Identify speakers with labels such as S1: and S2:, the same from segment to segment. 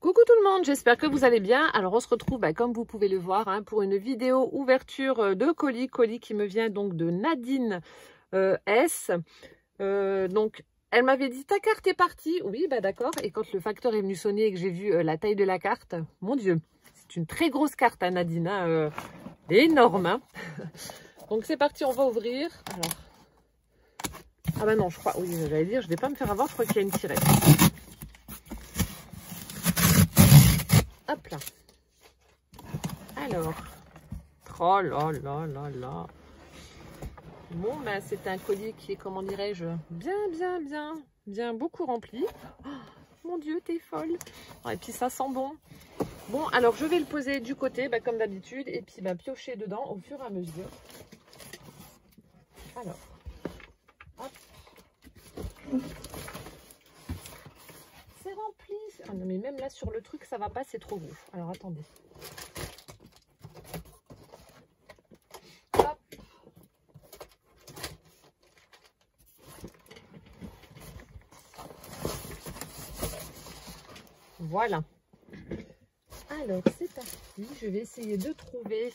S1: Coucou tout le monde, j'espère que vous allez bien. Alors on se retrouve comme vous pouvez le voir pour une vidéo ouverture de colis qui me vient donc de Nadine S. Donc elle m'avait dit ta carte est partie. Oui d'accord, et quand le facteur est venu sonner et que j'ai vu la taille de la carte, mon dieu, c'est une très grosse carte Nadine, énorme Donc c'est parti, on va ouvrir. Alors, ah bah non, je crois, oui j'allais dire, je vais pas me faire avoir, je crois qu'il y a une tirette. Hop là. Alors, oh là là là là. Bon, ben c'est un colis qui est, comment dirais-je, bien beaucoup rempli. Oh, mon Dieu, t'es folle. Oh, et puis ça sent bon. Bon, alors je vais le poser du côté, comme d'habitude, et puis piocher dedans au fur et à mesure. Alors, hop. C'est rempli. Ah non, mais même là sur le truc, ça va pas, c'est trop gros. Alors attendez. Voilà. Alors, c'est parti. Je vais essayer de trouver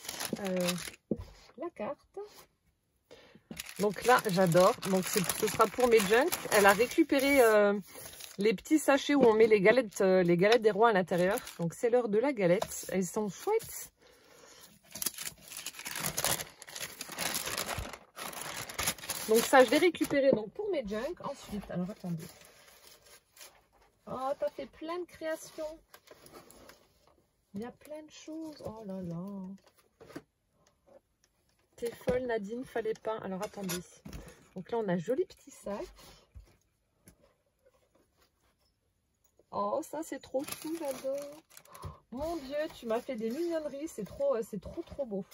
S1: la carte. Donc là, j'adore. Donc, ce sera pour mes junks. Elle a récupéré les petits sachets où on met les galettes des rois à l'intérieur. Donc, c'est l'heure de la galette. Elles sont chouettes. Donc, ça, je vais récupérer donc, pour mes junks. Ensuite, alors, attendez. Oh, t'as fait plein de créations. Il y a plein de choses. Oh là là. T'es folle, Nadine, fallait pas. Alors, attendez. Donc là, on a un joli petit sac. Oh, ça, c'est trop chou, j'adore. Mon Dieu, tu m'as fait des mignonneries. C'est trop beau.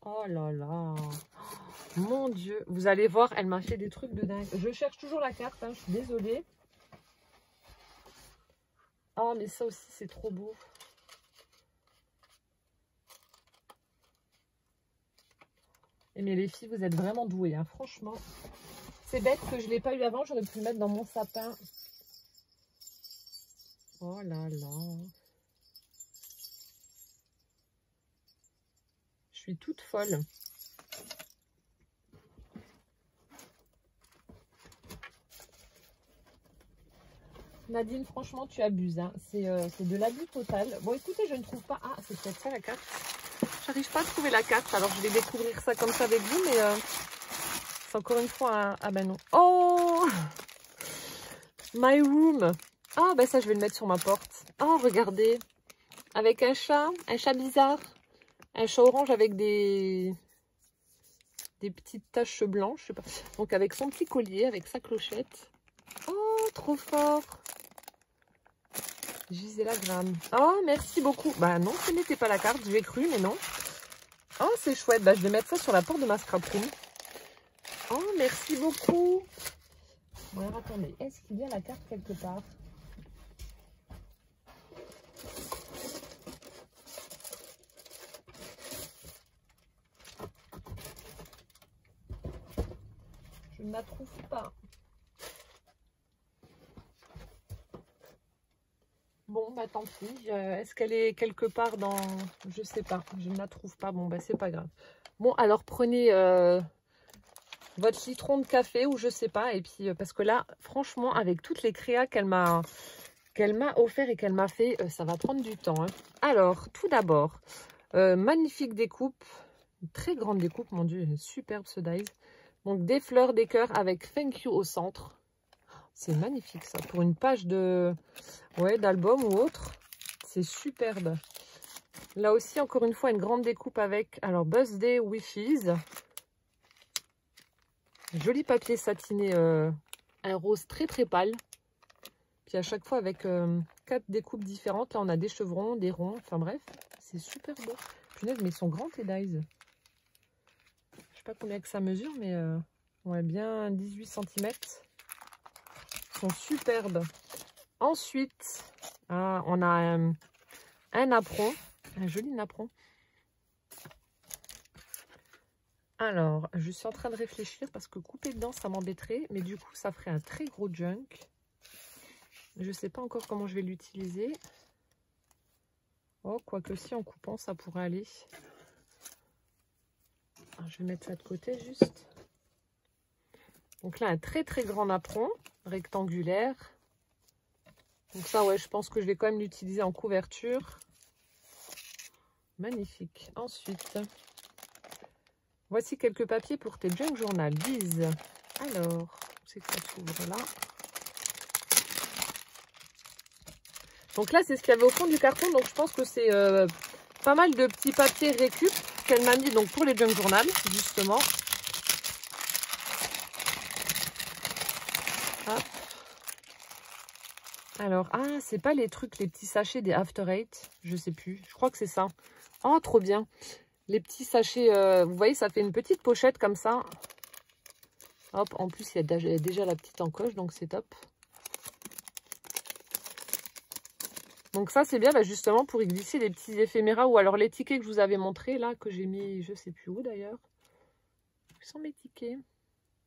S1: Oh là là. Mon Dieu. Vous allez voir, elle m'a fait des trucs de dingue. Je cherche toujours la carte, je suis désolée. Oh, mais ça aussi, c'est trop beau. Et mais les filles, vous êtes vraiment douées, franchement. C'est bête que je ne l'ai pas eu avant, j'aurais pu le mettre dans mon sapin. Oh là là. Je suis toute folle. Nadine, franchement, tu abuses. C'est de l'abus total. Bon, écoutez, je ne trouve pas... Ah, c'est peut-être ça la carte. J'arrive pas à trouver la carte, alors je vais découvrir ça comme ça avec vous, mais c'est encore une fois... Ah ben non. Oh, My Room. Ah, ben ça, je vais le mettre sur ma porte. Oh, regardez. Avec un chat bizarre. Un chat orange avec des petites taches blanches, je sais pas. Donc avec son petit collier, avec sa clochette. Oh, trop fort. Gisela Graham. Oh, merci beaucoup. Bah non, ce n'était pas la carte, j'ai cru, mais non. Oh, c'est chouette. Bah, je vais mettre ça sur la porte de ma scrap room. Oh, merci beaucoup. Bon, alors attendez, est-ce qu'il y a la carte quelque part? Je ne la trouve pas. Bon, bah tant pis. Est-ce qu'elle est quelque part dans... Je sais pas. Je ne la trouve pas. Bon, bah c'est pas grave. Bon, alors prenez votre citron de café ou je sais pas. Et puis, parce que là, franchement, avec toutes les créas qu'elle m'a offert et qu'elle m'a fait, ça va prendre du temps. Alors, tout d'abord, magnifique découpe. Une très grande découpe, mon Dieu. Superbe ce dies. Donc, des fleurs, des cœurs avec thank you au centre. C'est magnifique ça. Pour une page d'album ou autre. C'est superbe. Là aussi, encore une fois, une grande découpe avec, alors, Birthday Wishes. Joli papier satiné, un rose très très pâle. Puis à chaque fois avec 4 découpes différentes. Là, on a des chevrons, des ronds. Enfin bref, c'est super beau. Punaise, mais ils sont grands tes dies. Je sais pas combien que ça mesure, mais ouais, bien 18 cm. Ils sont superbes. Ensuite, on a un napperon. Un joli napperon. Alors, je suis en train de réfléchir parce que couper dedans, ça m'embêterait. Mais du coup, ça ferait un très gros junk. Je ne sais pas encore comment je vais l'utiliser. Oh, quoique si, en coupant, ça pourrait aller. Alors, je vais mettre ça de côté juste. Donc là, un très très grand napperon rectangulaire. Donc ça, ouais, je pense que je vais quand même l'utiliser en couverture. Magnifique. Ensuite, voici quelques papiers pour tes junk journal. Bise. Alors, c'est que ça s'ouvre là. Donc là, c'est ce qu'il y avait au fond du carton. Donc je pense que c'est pas mal de petits papiers récup qu'elle m'a mis donc pour les junk journal, justement. Hop. Alors, ah, c'est pas les trucs, les petits sachets des After Eight, je sais plus. Je crois que c'est ça. Oh, trop bien. Les petits sachets, vous voyez, ça fait une petite pochette comme ça. Hop, en plus, il y a déjà la petite encoche, donc c'est top. Donc ça, c'est bien bah, justement pour y glisser les petits éphéméras ou alors les tickets que je vous avais montré là, que j'ai mis, je sais plus où d'ailleurs. Où sont mes tickets?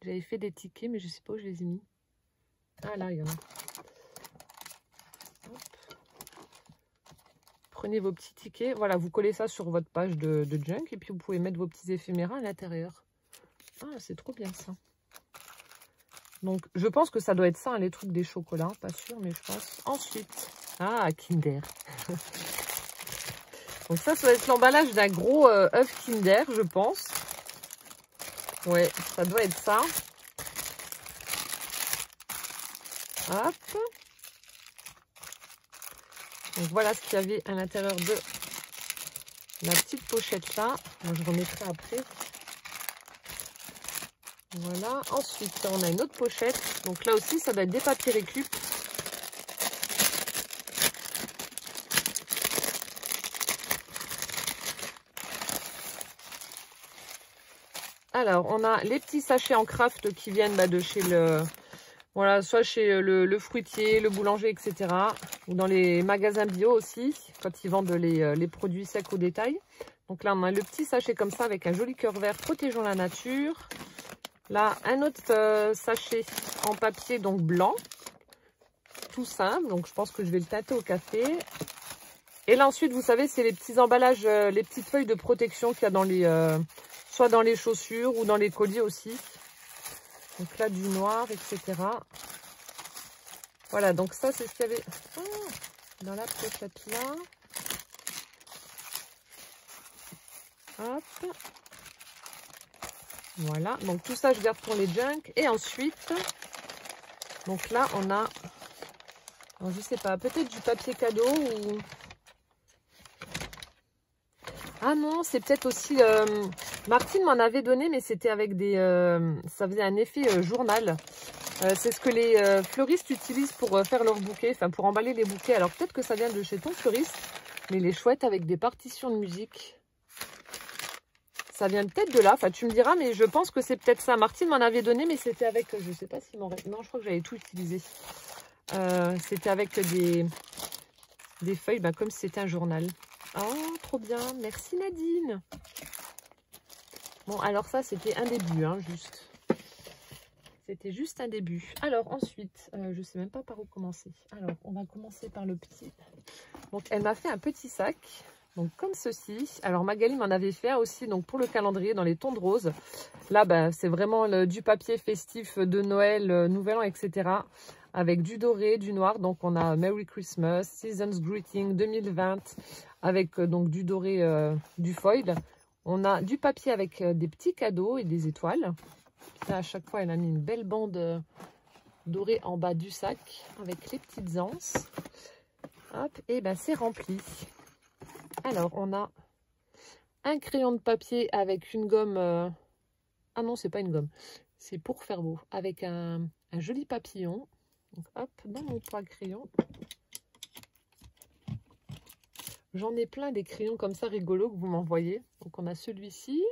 S1: J'avais fait des tickets, mais je sais pas où je les ai mis. Ah là, il y en a. Hop. Prenez vos petits tickets. Voilà, vous collez ça sur votre page de junk et puis vous pouvez mettre vos petits éphéméras à l'intérieur. Ah, c'est trop bien ça. Donc, je pense que ça doit être ça, hein, les trucs des chocolats. Pas sûr, mais je pense. Ensuite, ah, Kinder. Donc ça doit être l'emballage d'un gros œuf Kinder, je pense. Ouais, ça doit être ça. Hop. Donc voilà ce qu'il y avait à l'intérieur de la petite pochette là. Moi, je remettrai après. Voilà. Ensuite, on a une autre pochette. Donc là aussi, ça doit être des papiers récup. Alors, on a les petits sachets en craft qui viennent bah, de chez le... Voilà, soit chez le fruitier, le boulanger, etc. Ou dans les magasins bio aussi, quand ils vendent les produits secs au détail. Donc là, on a le petit sachet comme ça avec un joli cœur vert protégeant la nature. Là, un autre sachet en papier, donc blanc. Tout simple, donc je pense que je vais le tâter au café. Et là, ensuite, vous savez, c'est les petits emballages, les petites feuilles de protection qu'il y a dans les... soit dans les chaussures ou dans les colis aussi. Donc là, du noir, etc. Voilà, donc ça, c'est ce qu'il y avait dans la pochette là. Hop. Voilà, donc tout ça, je garde pour les junk. Et ensuite, donc là, on a, alors, je sais pas, peut-être du papier cadeau ou... Ah non, c'est peut-être aussi... Martine m'en avait donné, mais c'était avec des... ça faisait un effet journal. C'est ce que les fleuristes utilisent pour faire leurs bouquets, enfin pour emballer les bouquets. Alors peut-être que ça vient de chez ton fleuriste, mais les chouettes avec des partitions de musique. Ça vient peut-être de là, enfin tu me diras, mais je pense que c'est peut-être ça. Martine m'en avait donné, mais c'était avec... Je sais pas s'il m'en reste... Non, je crois que j'avais tout utilisé. C'était avec des feuilles, bah, comme si c'était un journal. Oh, trop bien. Merci Nadine. Bon, alors ça, c'était un début, hein, juste. C'était juste un début. Alors, ensuite, je sais même pas par où commencer. Alors, on va commencer par le petit. Donc, elle m'a fait un petit sac. Donc, comme ceci. Alors, Magali m'en avait fait un aussi, donc pour le calendrier, dans les tons de rose. Là, bah, c'est vraiment du papier festif de Noël, Nouvel An, etc. Avec du doré, du noir. Donc, on a Merry Christmas, Season's Greeting 2020. Avec donc du doré, du foil. On a du papier avec des petits cadeaux et des étoiles. Là, à chaque fois, elle a mis une belle bande dorée en bas du sac avec les petites anses. Hop, et ben c'est rempli. Alors, on a un crayon de papier avec une gomme. Ah non, c'est pas une gomme. C'est pour faire beau. Avec un joli papillon. Donc, hop, dans mon poids crayon. J'en ai plein des crayons comme ça rigolos que vous m'envoyez. Donc on a celui-ci.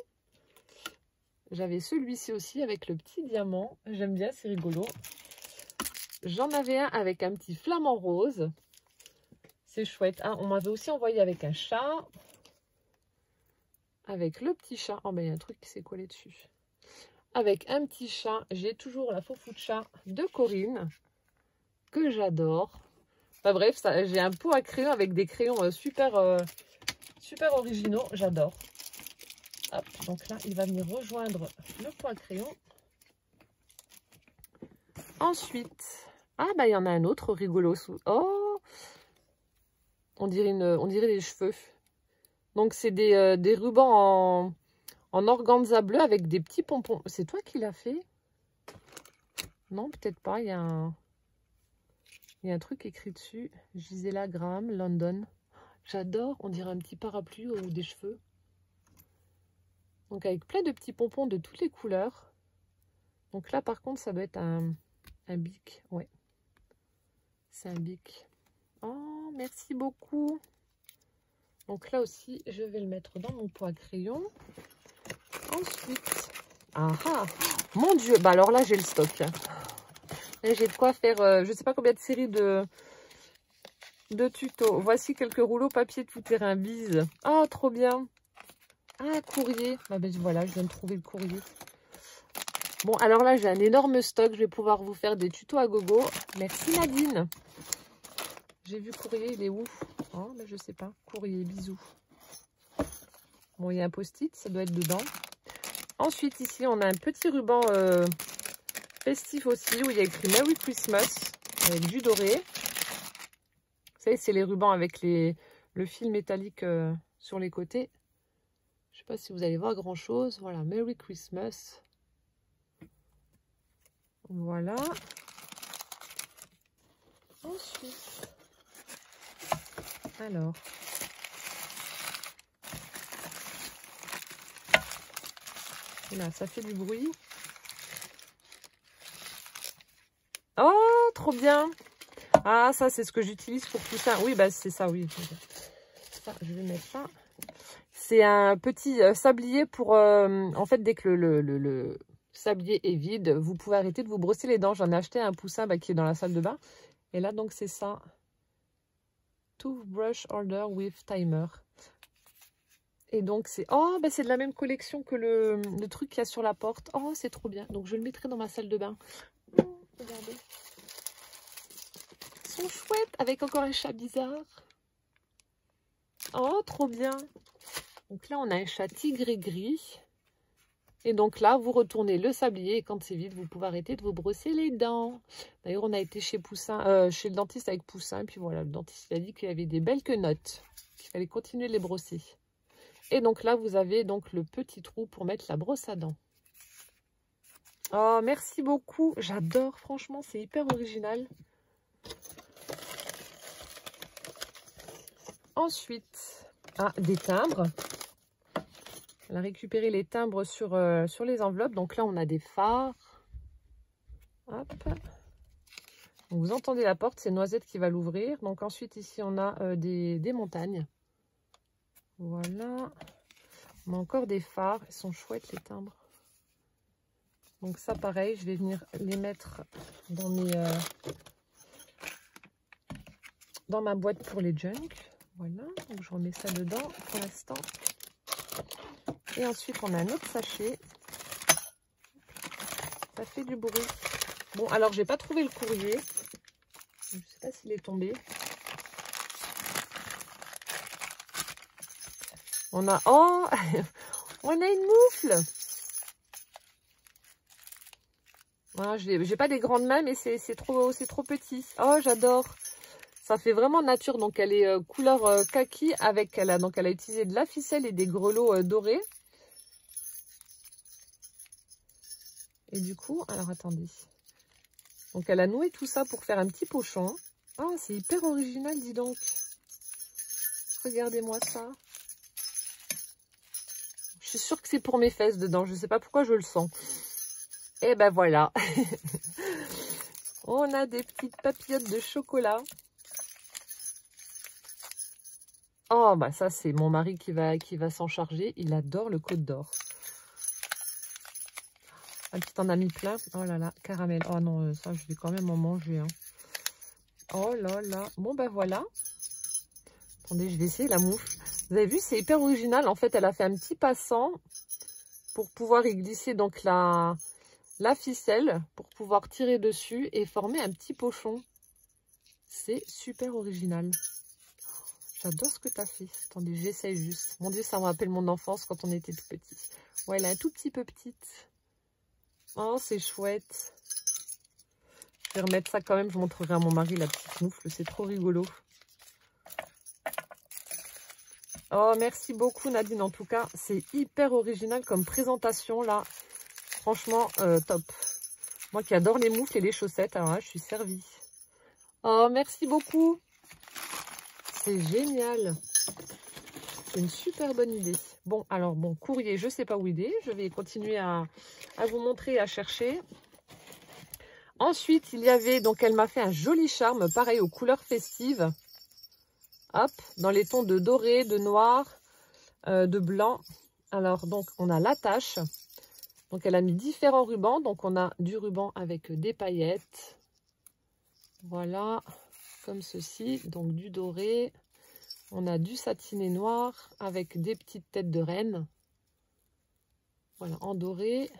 S1: J'avais celui-ci aussi avec le petit diamant. J'aime bien, c'est rigolo. J'en avais un avec un petit flamant rose. C'est chouette. Hein, on m'avait aussi envoyé avec un chat. Avec le petit chat. Oh ben il y a un truc qui s'est collé dessus. Avec un petit chat. J'ai toujours la foufou de chat de Corinne. Que j'adore. Enfin bref, j'ai un pot à crayon avec des crayons super originaux. J'adore. Hop, donc là, il va venir rejoindre le pot à crayon. Ensuite, ah bah il y en a un autre rigolo. Oh, on dirait des cheveux. Donc c'est des rubans en organza bleu avec des petits pompons. C'est toi qui l'as fait? Non, peut-être pas. Il y a un truc écrit dessus. Gisela Graham, London. J'adore. On dirait un petit parapluie ou des cheveux. Donc avec plein de petits pompons de toutes les couleurs. Donc là par contre ça doit être un bic. Ouais. C'est un bic. Oh, merci beaucoup. Donc là aussi, je vais le mettre dans mon pot à crayon. Ensuite, ah ah, mon Dieu, bah alors là j'ai le stock. J'ai de quoi faire, je sais pas combien de séries de tutos. Voici quelques rouleaux papier tout terrain bise. Ah, trop bien. Ah, courrier. Ah ben voilà, je viens de trouver le courrier. Bon, alors là j'ai un énorme stock. Je vais pouvoir vous faire des tutos à gogo. Merci Nadine. J'ai vu courrier, il est où? Oh, ben je sais pas. Courrier, bisous. Bon, il y a un post-it, ça doit être dedans. Ensuite, ici, on a un petit ruban festif aussi, où il y a écrit Merry Christmas, avec du doré. Vous savez, c'est les rubans avec le fil métallique sur les côtés. Je ne sais pas si vous allez voir grand-chose. Voilà, Merry Christmas. Voilà. Ensuite, alors... Là, ça fait du bruit. Oh, trop bien. Ah, ça, c'est ce que j'utilise pour tout ça. Oui, bah c'est ça, oui. Ça, je vais mettre ça. C'est un petit sablier pour... en fait, dès que le sablier est vide, vous pouvez arrêter de vous brosser les dents. J'en ai acheté un poussin qui est dans la salle de bain. Et là, donc, c'est ça. Toothbrush holder with timer. Et donc, c'est bah c'est de la même collection que le truc qu'il y a sur la porte. Oh, c'est trop bien. Donc, je le mettrai dans ma salle de bain. Oh, regardez. Ils sont chouettes avec encore un chat bizarre. Oh, trop bien. Donc là, on a un chat tigre et gris. Et donc là, vous retournez le sablier. Et quand c'est vide, vous pouvez arrêter de vous brosser les dents. D'ailleurs, on a été chez chez le dentiste avec Poussin. Et puis voilà, le dentiste il a dit qu'il y avait des belles quenottes. Qu'il fallait continuer de les brosser. Et donc là, vous avez donc le petit trou pour mettre la brosse à dents. Oh, merci beaucoup. J'adore, franchement, c'est hyper original. Ensuite, des timbres. On a récupéré les timbres sur les enveloppes. Donc là, on a des phares. Hop. Donc, vous entendez la porte, c'est Noisette qui va l'ouvrir. Donc ensuite, ici, on a des montagnes. Voilà. On a encore des phares. Ils sont chouettes, les timbres. Donc ça, pareil, je vais venir les mettre dans ma boîte pour les junk. Voilà. Donc je remets ça dedans pour l'instant. Et ensuite, on a un autre sachet. Ça fait du bruit. Bon, alors, j'ai pas trouvé le courrier. Je sais pas s'il est tombé. On a... Oh on a une moufle. Voilà, j'ai pas des grandes mains, mais c'est trop petit. Oh, j'adore. Ça fait vraiment nature. Donc, elle est couleur kaki avec... Elle a utilisé de la ficelle et des grelots dorés. Et du coup, alors attendez. Donc, elle a noué tout ça pour faire un petit pochon. Oh, c'est hyper original, dis donc. Regardez-moi ça. Je suis sûre que c'est pour mes fesses dedans. Je ne sais pas pourquoi je le sens. Et ben voilà. On a des petites papillotes de chocolat. Oh, bah ça, c'est mon mari qui va s'en charger. Il adore le Côte d'Or. Ah, tu t'en as mis plein. Oh là là, caramel. Oh non, ça, je vais quand même en manger. Hein. Oh là là. Bon, ben voilà. Attendez, je vais essayer la moufle. Vous avez vu, c'est hyper original. En fait, elle a fait un petit passant pour pouvoir y glisser donc la ficelle pour pouvoir tirer dessus et former un petit pochon. C'est super original. J'adore ce que tu as fait. Attendez, j'essaye juste. Mon Dieu, ça me rappelle mon enfance quand on était tout petit. Ouais, elle est un tout petit peu petite. Oh, c'est chouette. Je vais remettre ça quand même. Je montrerai à mon mari la petite moufle. C'est trop rigolo. Oh, merci beaucoup Nadine. En tout cas, c'est hyper original comme présentation là. Franchement, top. Moi qui adore les moufles et les chaussettes, alors là, je suis servie. Oh, merci beaucoup. C'est génial. C'est une super bonne idée. Bon, alors, bon, courrier, je ne sais pas où il est. Je vais continuer à vous montrer, à chercher. Ensuite, il y avait, donc, elle m'a fait un joli charme, pareil, aux couleurs festives. Hop, dans les tons de doré, de noir, de blanc. Alors, donc, on a l'attache. Donc, elle a mis différents rubans. Donc, on a du ruban avec des paillettes. Voilà, comme ceci. Donc, du doré. On a du satiné noir avec des petites têtes de reine. Voilà, en doré.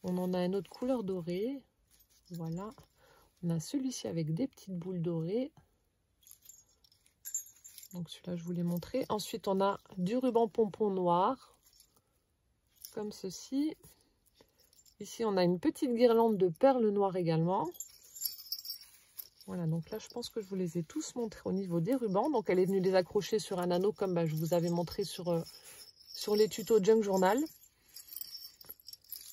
S1: On en a une autre couleur dorée. Voilà. On a celui-ci avec des petites boules dorées. Donc, celui-là, je vous l'ai montré. Ensuite, on a du ruban pompon noir. Comme ceci. Ici, on a une petite guirlande de perles noires également. Voilà, donc là, je pense que je vous les ai tous montrés au niveau des rubans. Donc, elle est venue les accrocher sur un anneau comme je vous avais montré sur les tutos Junk Journal.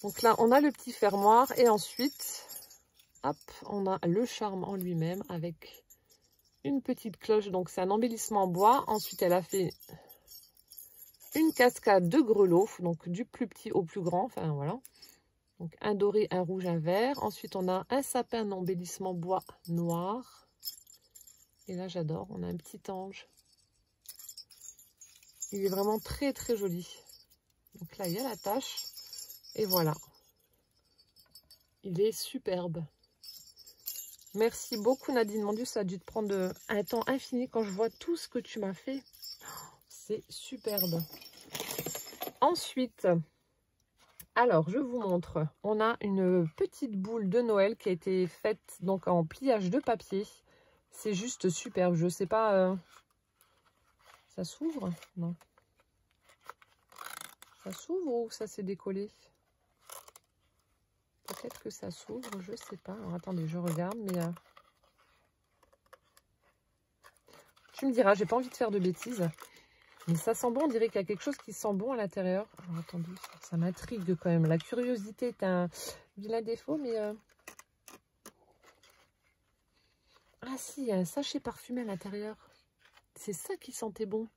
S1: Donc là, on a le petit fermoir. Et ensuite, hop, on a le charme en lui-même avec une petite cloche. Donc, c'est un embellissement en bois. Ensuite, elle a fait une cascade de grelots. Donc, du plus petit au plus grand. Enfin, voilà. Donc, un doré, un rouge, un vert. Ensuite, on a un sapin d'embellissement bois noir. Et là, j'adore. On a un petit ange. Il est vraiment très, très joli. Donc là, il y a la tache. Et voilà. Il est superbe. Merci beaucoup, Nadine. Mon Dieu, ça a dû te prendre un temps infini quand je vois tout ce que tu m'as fait. C'est superbe. Ensuite... Alors, je vous montre. On a une petite boule de Noël qui a été faite donc en pliage de papier. C'est juste superbe. Je sais pas... Ça s'ouvre? Non. Ça s'ouvre ou ça s'est décollé? Peut-être que ça s'ouvre, je sais pas. Alors, attendez, je regarde, mais... Tu me diras, j'ai pas envie de faire de bêtises. Mais ça sent bon, on dirait qu'il y a quelque chose qui sent bon à l'intérieur. Alors, attendez, ça m'intrigue quand même. La curiosité est un vilain défaut, mais... Ah si, il y a un sachet parfumé à l'intérieur. C'est ça qui sentait bon.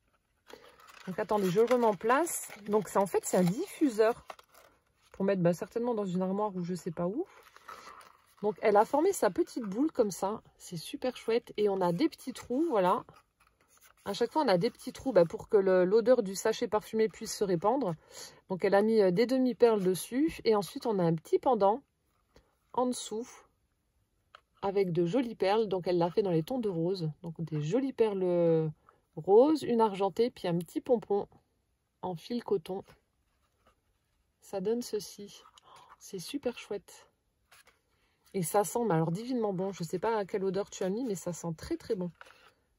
S1: Donc, attendez, je le remets en place. Donc, en fait, c'est un diffuseur. Pour mettre certainement dans une armoire ou je sais pas où. Donc, elle a formé sa petite boule comme ça. C'est super chouette. Et on a des petits trous, voilà. À chaque fois, on a des petits trous pour que l'odeur du sachet parfumé puisse se répandre. Donc, elle a mis des demi-perles dessus. Et ensuite, on a un petit pendant en dessous avec de jolies perles. Donc, elle l'a fait dans les tons de rose. Donc, des jolies perles roses, une argentée, puis un petit pompon en fil coton. Ça donne ceci. C'est super chouette. Et ça sent, mais alors divinement bon. Je ne sais pas à quelle odeur tu as mis, mais ça sent très très bon.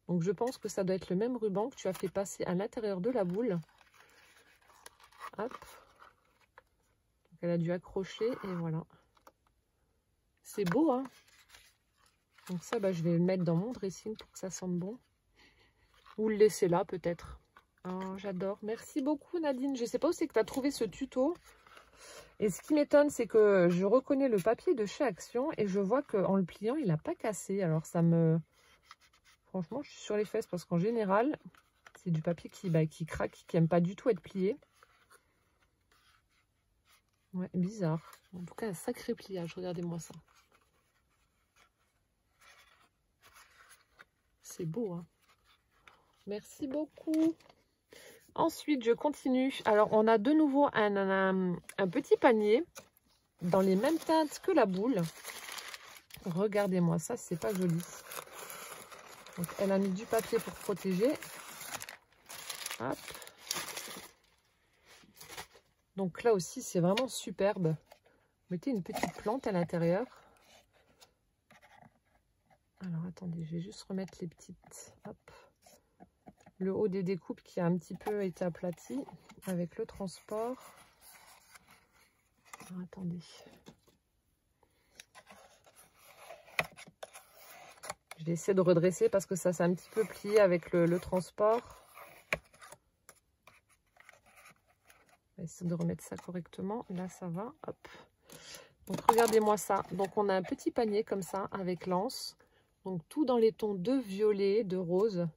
S1: Donc, je pense que ça doit être le même ruban que tu as fait passer à l'intérieur de la boule. Hop. Donc, elle a dû accrocher et voilà. C'est beau, hein? Donc ça, je vais le mettre dans mon dressing pour que ça sente bon. Ou le laisser là, peut-être. Oh, j'adore. Merci beaucoup, Nadine. Je ne sais pas où c'est que tu as trouvé ce tuto. Et ce qui m'étonne, c'est que je reconnais le papier de chez Action et je vois qu'en le pliant, il n'a pas cassé. Alors, ça me... Franchement, je suis sur les fesses parce qu'en général, c'est du papier qui craque, qui n'aime pas du tout être plié. Ouais, bizarre. En tout cas, un sacré pliage. Regardez-moi ça. C'est beau, hein. Merci beaucoup. Ensuite, je continue. Alors, on a de nouveau un petit panier dans les mêmes teintes que la boule. Regardez-moi ça, c'est pas joli. Donc, elle a mis du papier pour protéger. Hop. Donc là aussi, c'est vraiment superbe. Mettez une petite plante à l'intérieur. Alors, attendez, je vais juste remettre les petites... Hop. Le haut des découpes qui a un petit peu été aplati avec le transport. Alors, attendez. Je vais essayer de redresser parce que ça s'est un petit peu plié avec le transport. On va essayer de remettre ça correctement. Là, ça va. Hop. Donc, regardez-moi ça. Donc, on a un petit panier comme ça avec l'anse. Donc, tout dans les tons de violet, de rose.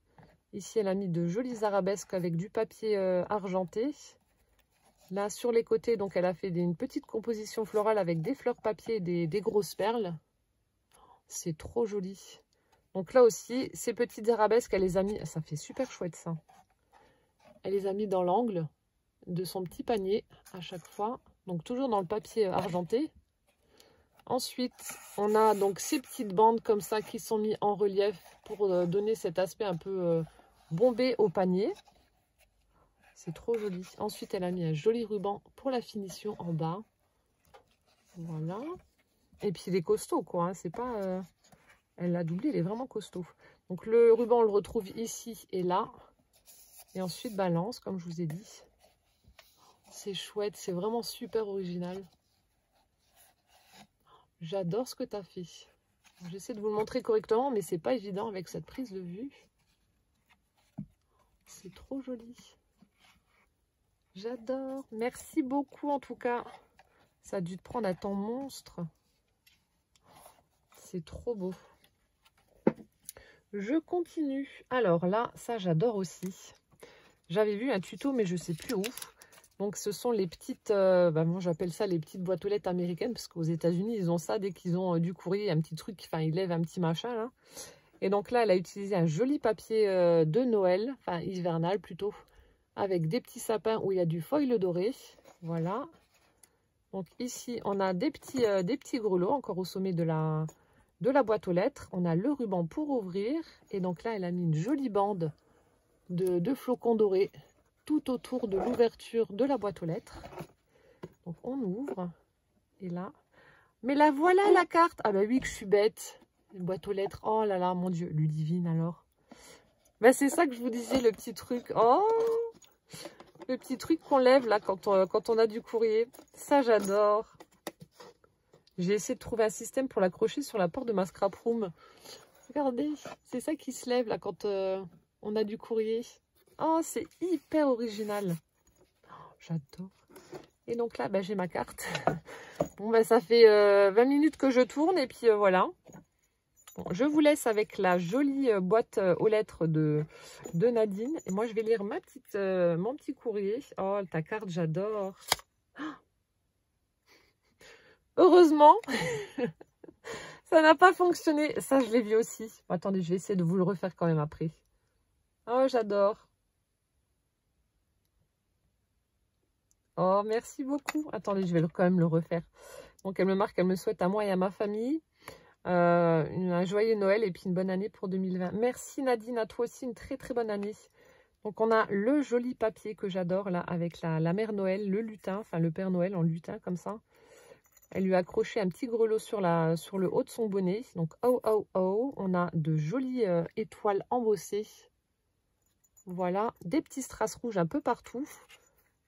S1: Ici, elle a mis de jolies arabesques avec du papier argenté. Là, sur les côtés, donc, elle a fait une petite composition florale avec des fleurs papier et des grosses perles. C'est trop joli. Donc là aussi, ces petites arabesques, elle les a mis... Ça fait super chouette, ça. Elle les a mis dans l'angle de son petit panier à chaque fois. Donc, toujours dans le papier argenté. Ensuite, on a donc ces petites bandes comme ça qui sont mises en relief pour donner cet aspect un peu bombé au panier. C'est trop joli. Ensuite, elle a mis un joli ruban pour la finition en bas. Voilà. Et puis, il est costaud, quoi. Hein. C'est pas... Elle l'a doublé, il est vraiment costaud. Donc, le ruban, on le retrouve ici et là. Et ensuite, balance, comme je vous ai dit. C'est chouette. C'est vraiment super original. J'adore ce que tu as fait. J'essaie de vous le montrer correctement, mais c'est pas évident avec cette prise de vue. C'est trop joli. J'adore. Merci beaucoup en tout cas. Ça a dû te prendre un temps monstre. C'est trop beau. Je continue. Alors là, ça j'adore aussi. J'avais vu un tuto, mais je sais plus où. Donc ce sont les petites, moi j'appelle ça les petites boîtes aux lettres américaines, parce qu'aux États-Unis ils ont ça dès qu'ils ont du courrier, un petit truc, enfin ils lèvent un petit machin là. Et donc là elle a utilisé un joli papier de Noël, enfin hivernal plutôt, avec des petits sapins où il y a du foil doré. Voilà. Donc ici on a des petits grelots encore au sommet de la boîte aux lettres. On a le ruban pour ouvrir. Et donc là elle a mis une jolie bande de flocons dorés tout autour de l'ouverture de la boîte aux lettres. Donc on ouvre. Et là. Mais la voilà la carte. Ah bah oui que je suis bête. Une boîte aux lettres. Oh là là, mon Dieu. Ludivine alors. Bah c'est ça que je vous disais, le petit truc. Oh, le petit truc qu'on lève là quand on a du courrier. Ça j'adore. J'ai essayé de trouver un système pour l'accrocher sur la porte de ma scrap room. Regardez, c'est ça qui se lève là quand on a du courrier. Oh, c'est hyper original. Oh, j'adore. Et donc là, bah, j'ai ma carte. Bon, bah, ça fait 20 minutes que je tourne et puis voilà. Bon, je vous laisse avec la jolie boîte aux lettres de Nadine. Et moi, je vais lire mon petit courrier. Oh, ta carte, j'adore. Oh, heureusement, ça n'a pas fonctionné. Ça, je l'ai vu aussi. Bon, attendez, je vais essayer de vous le refaire quand même après. Oh, j'adore. Oh, merci beaucoup. Attendez, je vais quand même le refaire. Donc, elle me marque, elle me souhaite à moi et à ma famille un joyeux Noël et puis une bonne année pour 2020. Merci Nadine, à toi aussi une très très bonne année. Donc, on a le joli papier que j'adore là avec la mère Noël, le lutin, enfin le Père Noël en lutin comme ça. Elle lui a accroché un petit grelot sur le haut de son bonnet. Donc, oh, oh, oh. On a de jolies étoiles embossées. Voilà, des petits strass rouges un peu partout.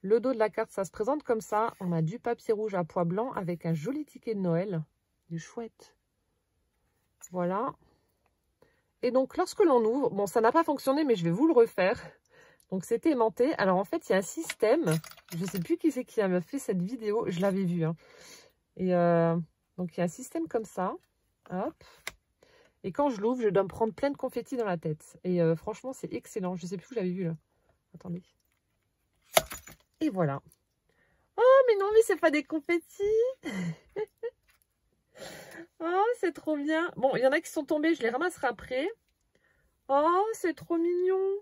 S1: Le dos de la carte, ça se présente comme ça. On a du papier rouge à pois blanc avec un joli ticket de Noël. Il est chouette. Voilà. Et donc, lorsque l'on ouvre, bon, ça n'a pas fonctionné, mais je vais vous le refaire. Donc, c'était aimanté. Alors, en fait, il y a un système. Je ne sais plus qui c'est qui a fait cette vidéo. Je l'avais vu. Hein. Et donc, il y a un système comme ça. Hop. Et quand je l'ouvre, je dois me prendre plein de confettis dans la tête. Et franchement, c'est excellent. Je ne sais plus où j'avais vu là. Attendez. Et voilà. Oh, mais non, mais c'est pas des confettis. Oh, c'est trop bien. Bon, il y en a qui sont tombés. Je les ramasserai après. Oh, c'est trop mignon.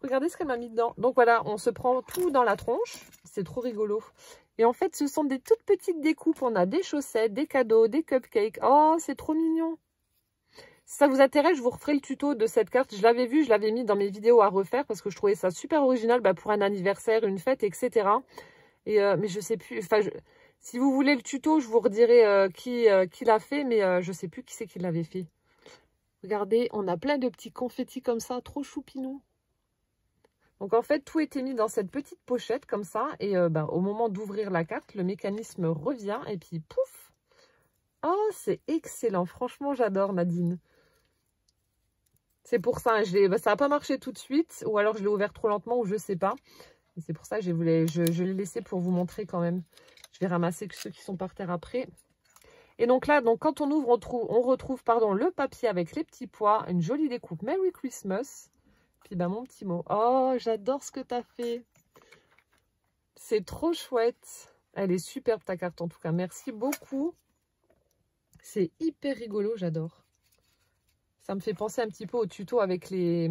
S1: Regardez ce qu'elle m'a mis dedans. Donc voilà, on se prend tout dans la tronche. C'est trop rigolo. Et en fait, ce sont des toutes petites découpes. On a des chaussettes, des cadeaux, des cupcakes. Oh, c'est trop mignon. Si ça vous intéresse, je vous referai le tuto de cette carte. Je l'avais vu, je l'avais mis dans mes vidéos à refaire parce que je trouvais ça super original pour un anniversaire, une fête, etc. Et, mais je sais plus. Enfin, si vous voulez le tuto, je vous redirai qui l'a fait, mais je sais plus qui c'est qui l'avait fait. Regardez, on a plein de petits confettis comme ça, trop choupinou. Donc en fait, tout était mis dans cette petite pochette comme ça. Et au moment d'ouvrir la carte, le mécanisme revient et puis pouf. Oh, c'est excellent. Franchement, j'adore Nadine. C'est pour ça, hein, ça n'a pas marché tout de suite. Ou alors je l'ai ouvert trop lentement ou je sais pas. Et c'est pour ça que je l'ai laissé pour vous montrer quand même. Je vais ramasser ceux qui sont par terre après. Et donc là, quand on ouvre, on retrouve le papier avec les petits pois. Une jolie découpe. Merry Christmas. Puis mon petit mot. Oh, j'adore ce que tu as fait. C'est trop chouette. Elle est superbe ta carte en tout cas. Merci beaucoup. C'est hyper rigolo, j'adore. Ça me fait penser un petit peu au tuto avec les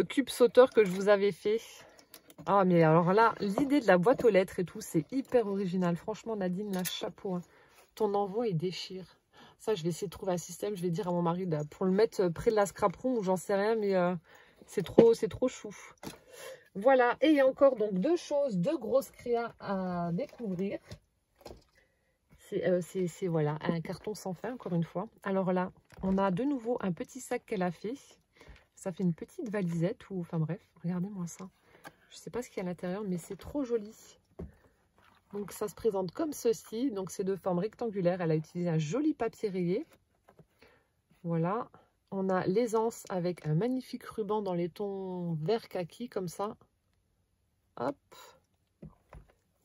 S1: cubes sauteurs que je vous avais fait. Ah, mais alors là, l'idée de la boîte aux lettres et tout, c'est hyper original. Franchement, Nadine, là, chapeau. Hein. Ton envoi, il déchire. Ça, je vais essayer de trouver un système. Je vais dire à mon mari là, pour le mettre près de la scrap room ou j'en sais rien, mais c'est trop chou. Voilà. Et il y a encore donc deux grosses créas à découvrir. C'est voilà, un carton sans fin, encore une fois. Alors là, on a de nouveau un petit sac qu'elle a fait. Ça fait une petite valisette ou, enfin bref, regardez-moi ça. Je sais pas ce qu'il y a à l'intérieur, mais c'est trop joli. Donc ça se présente comme ceci. Donc c'est de forme rectangulaire. Elle a utilisé un joli papier rayé. Voilà. On a l'aisance avec un magnifique ruban dans les tons vert kaki, comme ça. Hop.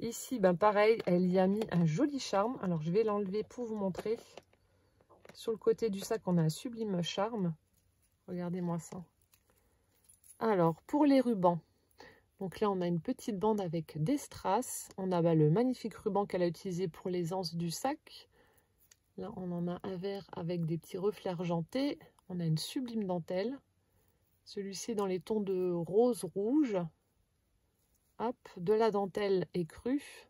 S1: Ici, pareil, elle y a mis un joli charme. Alors je vais l'enlever pour vous montrer. Sur le côté du sac, on a un sublime charme. Regardez-moi ça. Alors, pour les rubans. Donc là, on a une petite bande avec des strass. On a le magnifique ruban qu'elle a utilisé pour les anses du sac. Là, on en a un vert avec des petits reflets argentés. On a une sublime dentelle. Celui-ci dans les tons de rose-rouge. Hop, de la dentelle écrue.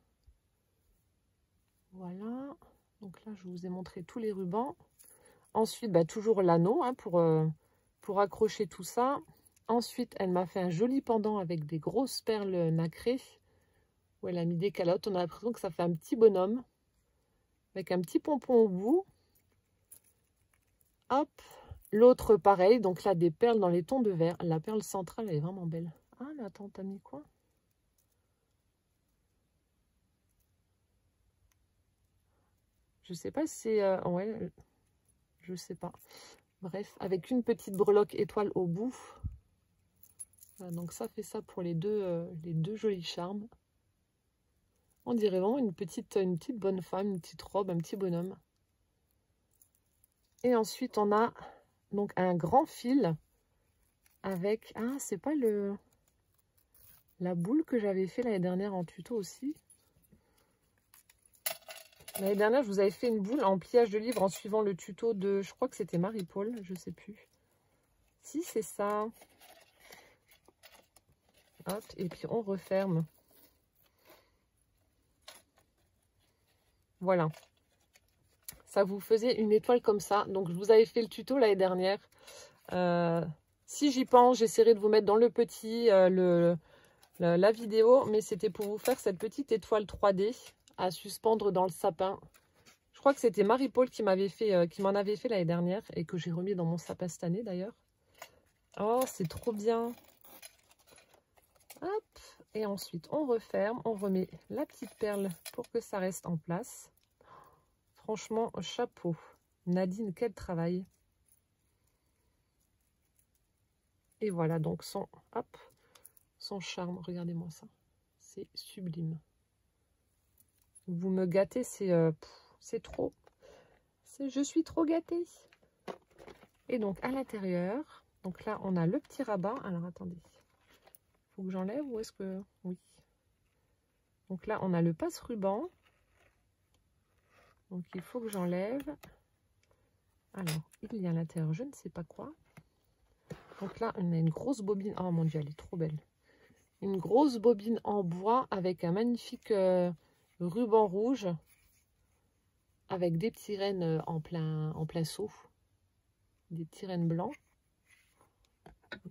S1: Voilà. Donc là, je vous ai montré tous les rubans. Ensuite, toujours l'anneau hein, pour accrocher tout ça. Ensuite, elle m'a fait un joli pendant avec des grosses perles nacrées. Où elle a mis des calottes. On a l'impression que ça fait un petit bonhomme. Avec un petit pompon au bout. Hop. L'autre, pareil. Donc là, des perles dans les tons de vert. La perle centrale, elle est vraiment belle. Ah, mais attends, t'as mis quoi? Je sais pas si c'est... ouais, je sais pas. Bref, avec une petite breloque étoile au bout. Voilà, donc ça fait ça pour les deux jolis charmes. On dirait vraiment une petite bonne femme, une petite robe, un petit bonhomme. Et ensuite, on a donc un grand fil avec... Ah, c'est pas la boule que j'avais fait l'année dernière en tuto aussi. L'année dernière, je vous avais fait une boule en pliage de livre en suivant le tuto de... Je crois que c'était Marie-Paul, je sais plus. Si, c'est ça. Hop, et puis on referme. Voilà. Ça vous faisait une étoile comme ça. Donc, je vous avais fait le tuto l'année dernière. Si j'y pense, j'essaierai de vous mettre dans le petit la vidéo. Mais c'était pour vous faire cette petite étoile 3D à suspendre dans le sapin. Je crois que c'était Marie-Paul qui m'en avait fait l'année dernière et que j'ai remis dans mon sapin cette année d'ailleurs. Oh, c'est trop bien. Hop. Et ensuite, on referme. On remet la petite perle pour que ça reste en place. Franchement, chapeau. Nadine, quel travail. Et voilà donc son charme. Regardez-moi ça. C'est sublime. Vous me gâtez, c'est trop. Je suis trop gâtée. Et donc, à l'intérieur, donc là, on a le petit rabat. Alors, attendez. Faut que j'enlève ou est-ce que... Oui. Donc là, on a le passe-ruban. Donc, il faut que j'enlève. Alors, il y a à l'intérieur, je ne sais pas quoi. Donc là, on a une grosse bobine. Oh mon Dieu, elle est trop belle. Une grosse bobine en bois avec un magnifique ruban rouge. Avec des petits rennes en plein seau. Des petits rennes blancs.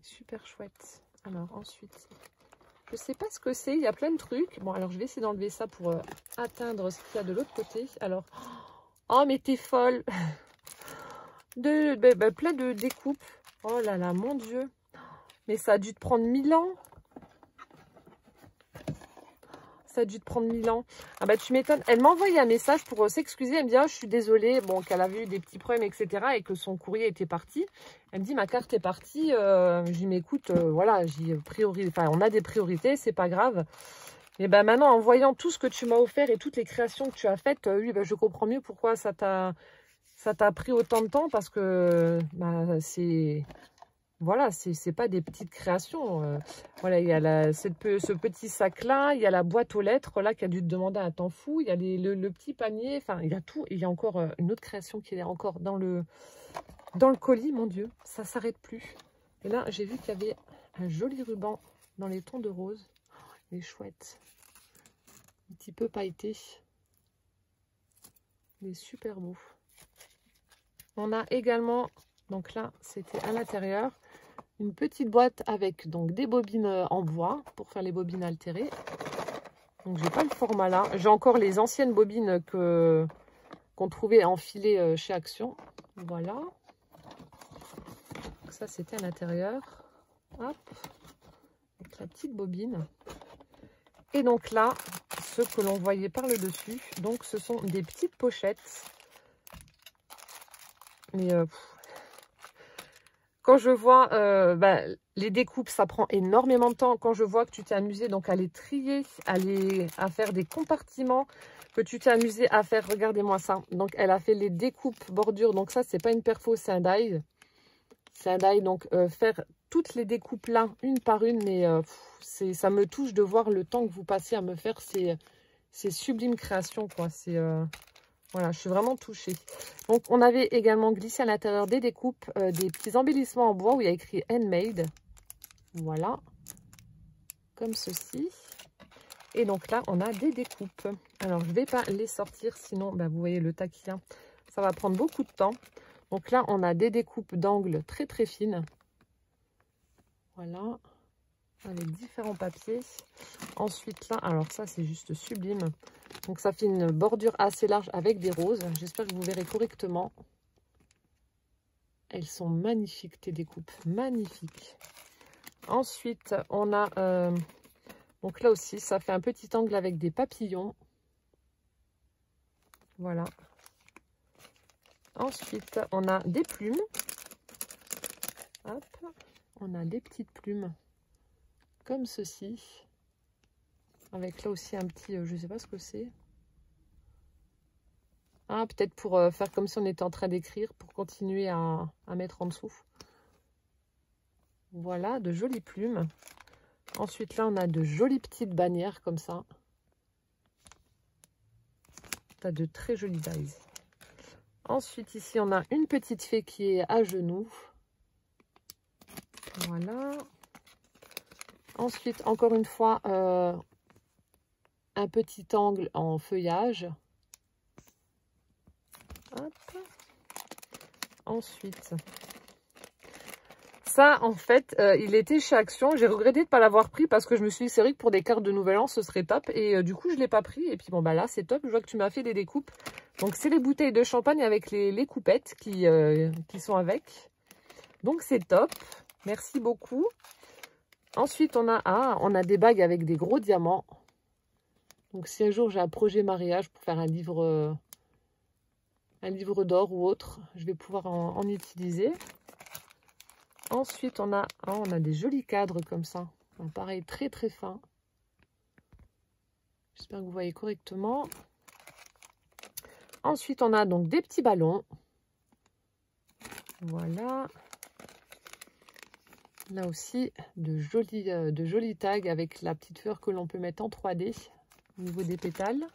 S1: Super chouette. Alors ensuite, je ne sais pas ce que c'est. Il y a plein de trucs. Bon, alors je vais essayer d'enlever ça pour atteindre ce qu'il y a de l'autre côté. Alors, oh mais t'es folle. plein de découpes. Oh là là, mon Dieu. Mais ça a dû te prendre 1000 ans. Ça a dû te prendre 1000 ans. Ah bah tu m'étonnes. Elle m'a envoyé un message pour s'excuser. Elle me dit, oh, je suis désolée, bon, qu'elle avait eu des petits problèmes, etc. Et que son courrier était parti. Elle me dit, ma carte est partie. Je dis, mais écoute, voilà, on a des priorités, c'est pas grave. Et ben maintenant, en voyant tout ce que tu m'as offert et toutes les créations que tu as faites, oui, ben, je comprends mieux pourquoi ça t'a pris autant de temps, parce que bah, c'est... Voilà, c'est pas des petites créations. Voilà, il y a ce petit sac-là, il y a la boîte aux lettres là qui a dû te demander un temps fou, il y a le petit panier, enfin, il y a tout. Et il y a encore une autre création qui est encore dans le colis, mon Dieu, ça s'arrête plus. Et là, j'ai vu qu'il y avait un joli ruban dans les tons de rose. Il est chouette. Un petit peu pailleté. Il est super beau. On a également, donc là, c'était à l'intérieur, une petite boîte avec donc des bobines en bois pour faire les bobines altérées. Donc j'ai pas le format là. J'ai encore les anciennes bobines qu'on trouvait enfilées chez Action. Voilà. Donc ça c'était à l'intérieur. Hop. Avec la petite bobine. Et donc là, ce que l'on voyait par le dessus. Donc ce sont des petites pochettes. Mais quand je vois les découpes, ça prend énormément de temps. Quand je vois que tu t'es amusé donc à les trier, à faire des compartiments, que tu t'es amusé à faire, regardez-moi ça. Donc elle a fait les découpes bordures. Donc ça, c'est pas une perfo, c'est un die. C'est un die. Donc faire toutes les découpes là, une par une, mais ça me touche de voir le temps que vous passez à me faire ces sublimes créations, quoi. C'est... Voilà, je suis vraiment touchée. Donc, on avait également glissé à l'intérieur des découpes, des petits embellissements en bois où il y a écrit « Handmade ». Voilà, comme ceci. Et donc là, on a des découpes. Alors, je ne vais pas les sortir, sinon, bah, vous voyez le tas qu'il y a. Ça va prendre beaucoup de temps. Donc là, on a des découpes d'angles très très fines. Voilà, avec différents papiers. Ensuite, là, alors ça, c'est juste sublime. Donc ça fait une bordure assez large avec des roses. J'espère que vous verrez correctement. Elles sont magnifiques, tes découpes. Magnifiques. Ensuite, on a... donc là aussi, ça fait un petit angle avec des papillons. Voilà. Ensuite, on a des plumes. Hop. On a des petites plumes. Comme ceci. Avec là aussi un petit... je ne sais pas ce que c'est. Ah, peut-être pour faire comme si on était en train d'écrire, pour continuer à mettre en dessous. Voilà, de jolies plumes. Ensuite, là, on a de jolies petites bannières comme ça. Tu as de très jolies dies. Ensuite, ici, on a une petite fée qui est à genoux. Voilà. Ensuite, encore une fois, un petit angle en feuillage. Hop. Ensuite, ça, en fait, il était chez Action. J'ai regretté de ne pas l'avoir pris parce que je me suis dit, c'est vrai que pour des cartes de Nouvel An, ce serait top. Et du coup, je ne l'ai pas pris. Et puis, bon, bah là, c'est top. Je vois que tu m'as fait des découpes. Donc, c'est les bouteilles de champagne avec les coupettes qui sont avec. Donc, c'est top. Merci beaucoup. Ensuite, on a des bagues avec des gros diamants. Donc, si un jour, j'ai un projet mariage pour faire un livre d'or ou autre, je vais pouvoir en utiliser. Ensuite, on a des jolis cadres comme ça. Enfin, pareil, très très fin. J'espère que vous voyez correctement. Ensuite, on a donc des petits ballons. Voilà. Là aussi, de jolis tags avec la petite fleur que l'on peut mettre en 3D au niveau des pétales.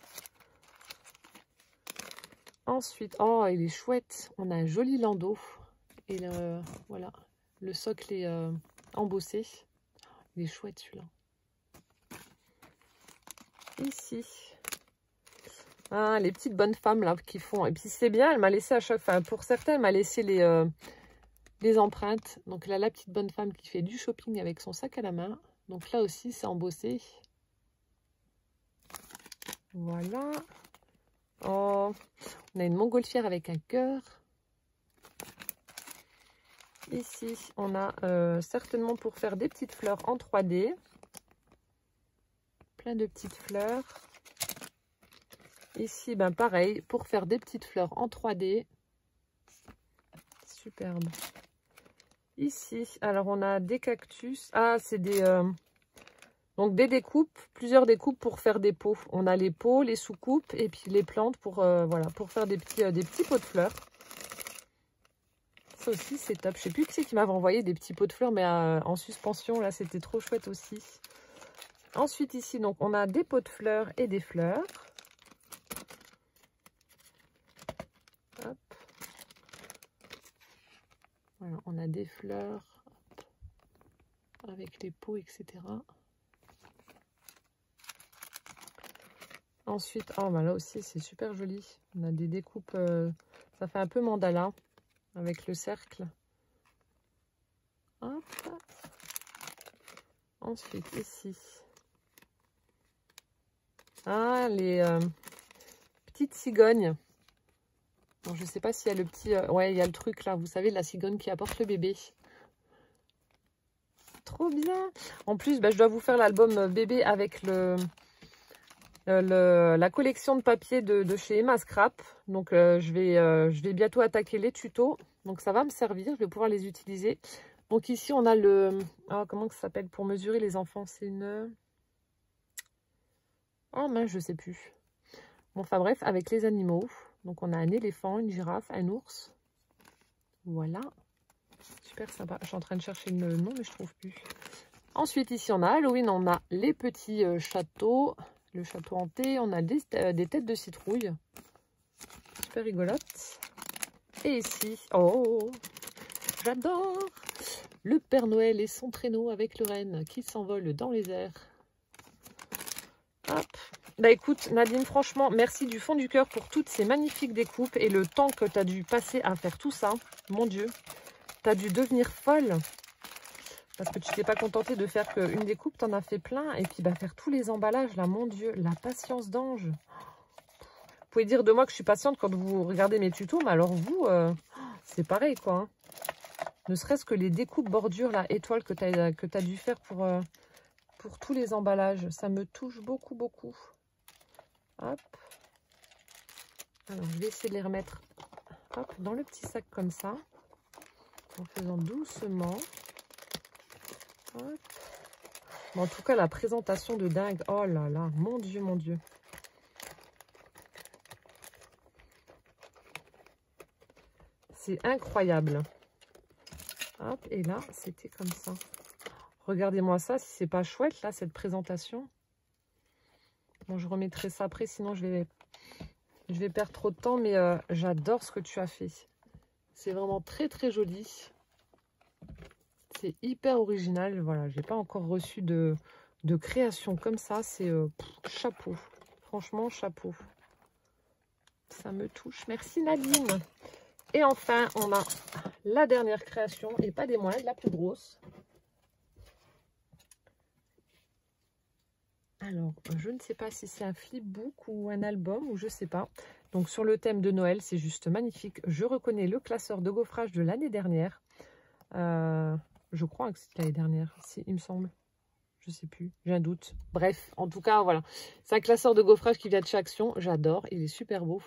S1: Ensuite, oh, il est chouette. On a un joli landau. Et voilà, le socle est embossé. Il est chouette celui-là. Ici. Ah, les petites bonnes femmes là qui font. Et puis c'est bien, elle m'a laissé à chaque fois. Enfin, pour certains, elle m'a laissé les empreintes. Donc là, la petite bonne femme qui fait du shopping avec son sac à la main. Donc là aussi, c'est embossé. Voilà. Oh, on a une montgolfière avec un cœur. Ici, on a certainement pour faire des petites fleurs en 3D. Plein de petites fleurs. Ici, ben pareil, pour faire des petites fleurs en 3D. Superbe. Ici, alors on a des cactus. Ah, c'est des... donc des découpes, plusieurs découpes pour faire des pots. On a les pots, les sous-coupes et puis les plantes pour, voilà, pour faire des petits pots de fleurs. Ça aussi, c'est top. Je sais plus qui c'est qui m'avait envoyé des petits pots de fleurs, mais en suspension, là, c'était trop chouette aussi. Ensuite, ici, donc, on a des pots de fleurs et des fleurs. Hop. Voilà, on a des fleurs hop, avec les pots, etc. Ensuite, oh, bah là aussi, c'est super joli. On a des découpes, ça fait un peu mandala avec le cercle. Hop. Ensuite, ici. Ah, les petites cigognes. Bon, je sais pas s'il y a le petit... ouais, il y a le truc là, vous savez, la cigogne qui apporte le bébé. Trop bien. En plus, bah, je dois vous faire l'album bébé avec la collection de papier de chez Emma Scrap. Donc, je vais bientôt attaquer les tutos. Donc, ça va me servir. Je vais pouvoir les utiliser. Donc, ici, on a le... Oh, comment ça s'appelle pour mesurer les enfants? C'est une... Oh, mince, je sais plus. Bon, enfin bref, avec les animaux. Donc, on a un éléphant, une girafe, un ours. Voilà. Super sympa. Je suis en train de chercher le nom, mais je trouve plus. Ensuite, ici, on a Halloween. On a les petits châteaux. Le château hanté. On a des têtes de citrouille. Super rigolote. Et ici, oh, j'adore le Père Noël et son traîneau avec le renne qui s'envole dans les airs. Hop. Bah écoute Nadine, franchement, merci du fond du cœur pour toutes ces magnifiques découpes et le temps que tu as dû passer à faire tout ça. Mon Dieu, tu as dû devenir folle. Parce que tu t'es pas contentée de faire qu'une découpe, tu en as fait plein. Et puis bah, faire tous les emballages, là, mon Dieu, la patience d'ange. Vous pouvez dire de moi que je suis patiente quand vous regardez mes tutos, mais alors vous, c'est pareil quoi. Hein. Ne serait-ce que les découpes bordures, là, étoiles que tu as dû faire pour tous les emballages. Ça me touche beaucoup, beaucoup. Hop. Alors, je vais essayer de les remettre hop, dans le petit sac comme ça. En faisant doucement. Hop. Bon, en tout cas, la présentation de dingue. Oh là là, mon Dieu, mon Dieu. C'est incroyable. Hop, et là, c'était comme ça. Regardez-moi ça, si c'est pas chouette, là, cette présentation. Bon, je remettrai ça après, sinon je vais perdre trop de temps, mais j'adore ce que tu as fait. C'est vraiment très, très joli. C'est hyper original. Voilà, j'ai pas encore reçu de création comme ça. C'est chapeau. Franchement, chapeau. Ça me touche. Merci Nadine. Et enfin, on a la dernière création, et pas des moindres, la plus grosse. Alors, je ne sais pas si c'est un flipbook ou un album, ou je sais pas. Donc, sur le thème de Noël, c'est juste magnifique. Je reconnais le classeur de gaufrage de l'année dernière. Je crois que c'est l'année dernière, il me semble. Je sais plus, j'ai un doute. Bref, en tout cas, voilà. C'est un classeur de gaufrage qui vient de chez Action. J'adore, il est super beau.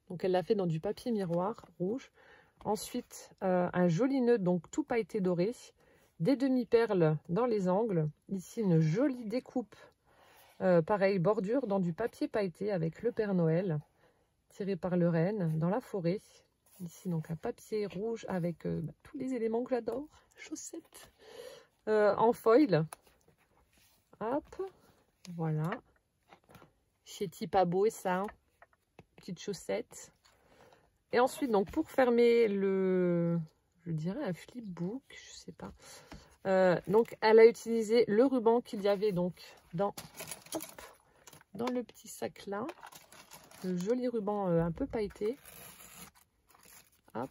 S1: Donc, elle l'a fait dans du papier miroir rouge. Ensuite, un joli nœud, donc tout pailleté doré. Des demi-perles dans les angles. Ici, une jolie découpe. Pareil, bordure dans du papier pailleté avec le Père Noël, tiré par le renne, dans la forêt. Ici, donc, un papier rouge avec tous les éléments que j'adore. Chaussettes. En foil. Hop. Voilà. Chez Tipabo et ça. Petite chaussette. Et ensuite, donc, pour fermer le... Je dirais un flipbook, je sais pas. Donc, elle a utilisé le ruban qu'il y avait donc dans le petit sac là. Le joli ruban un peu pailleté. Hop.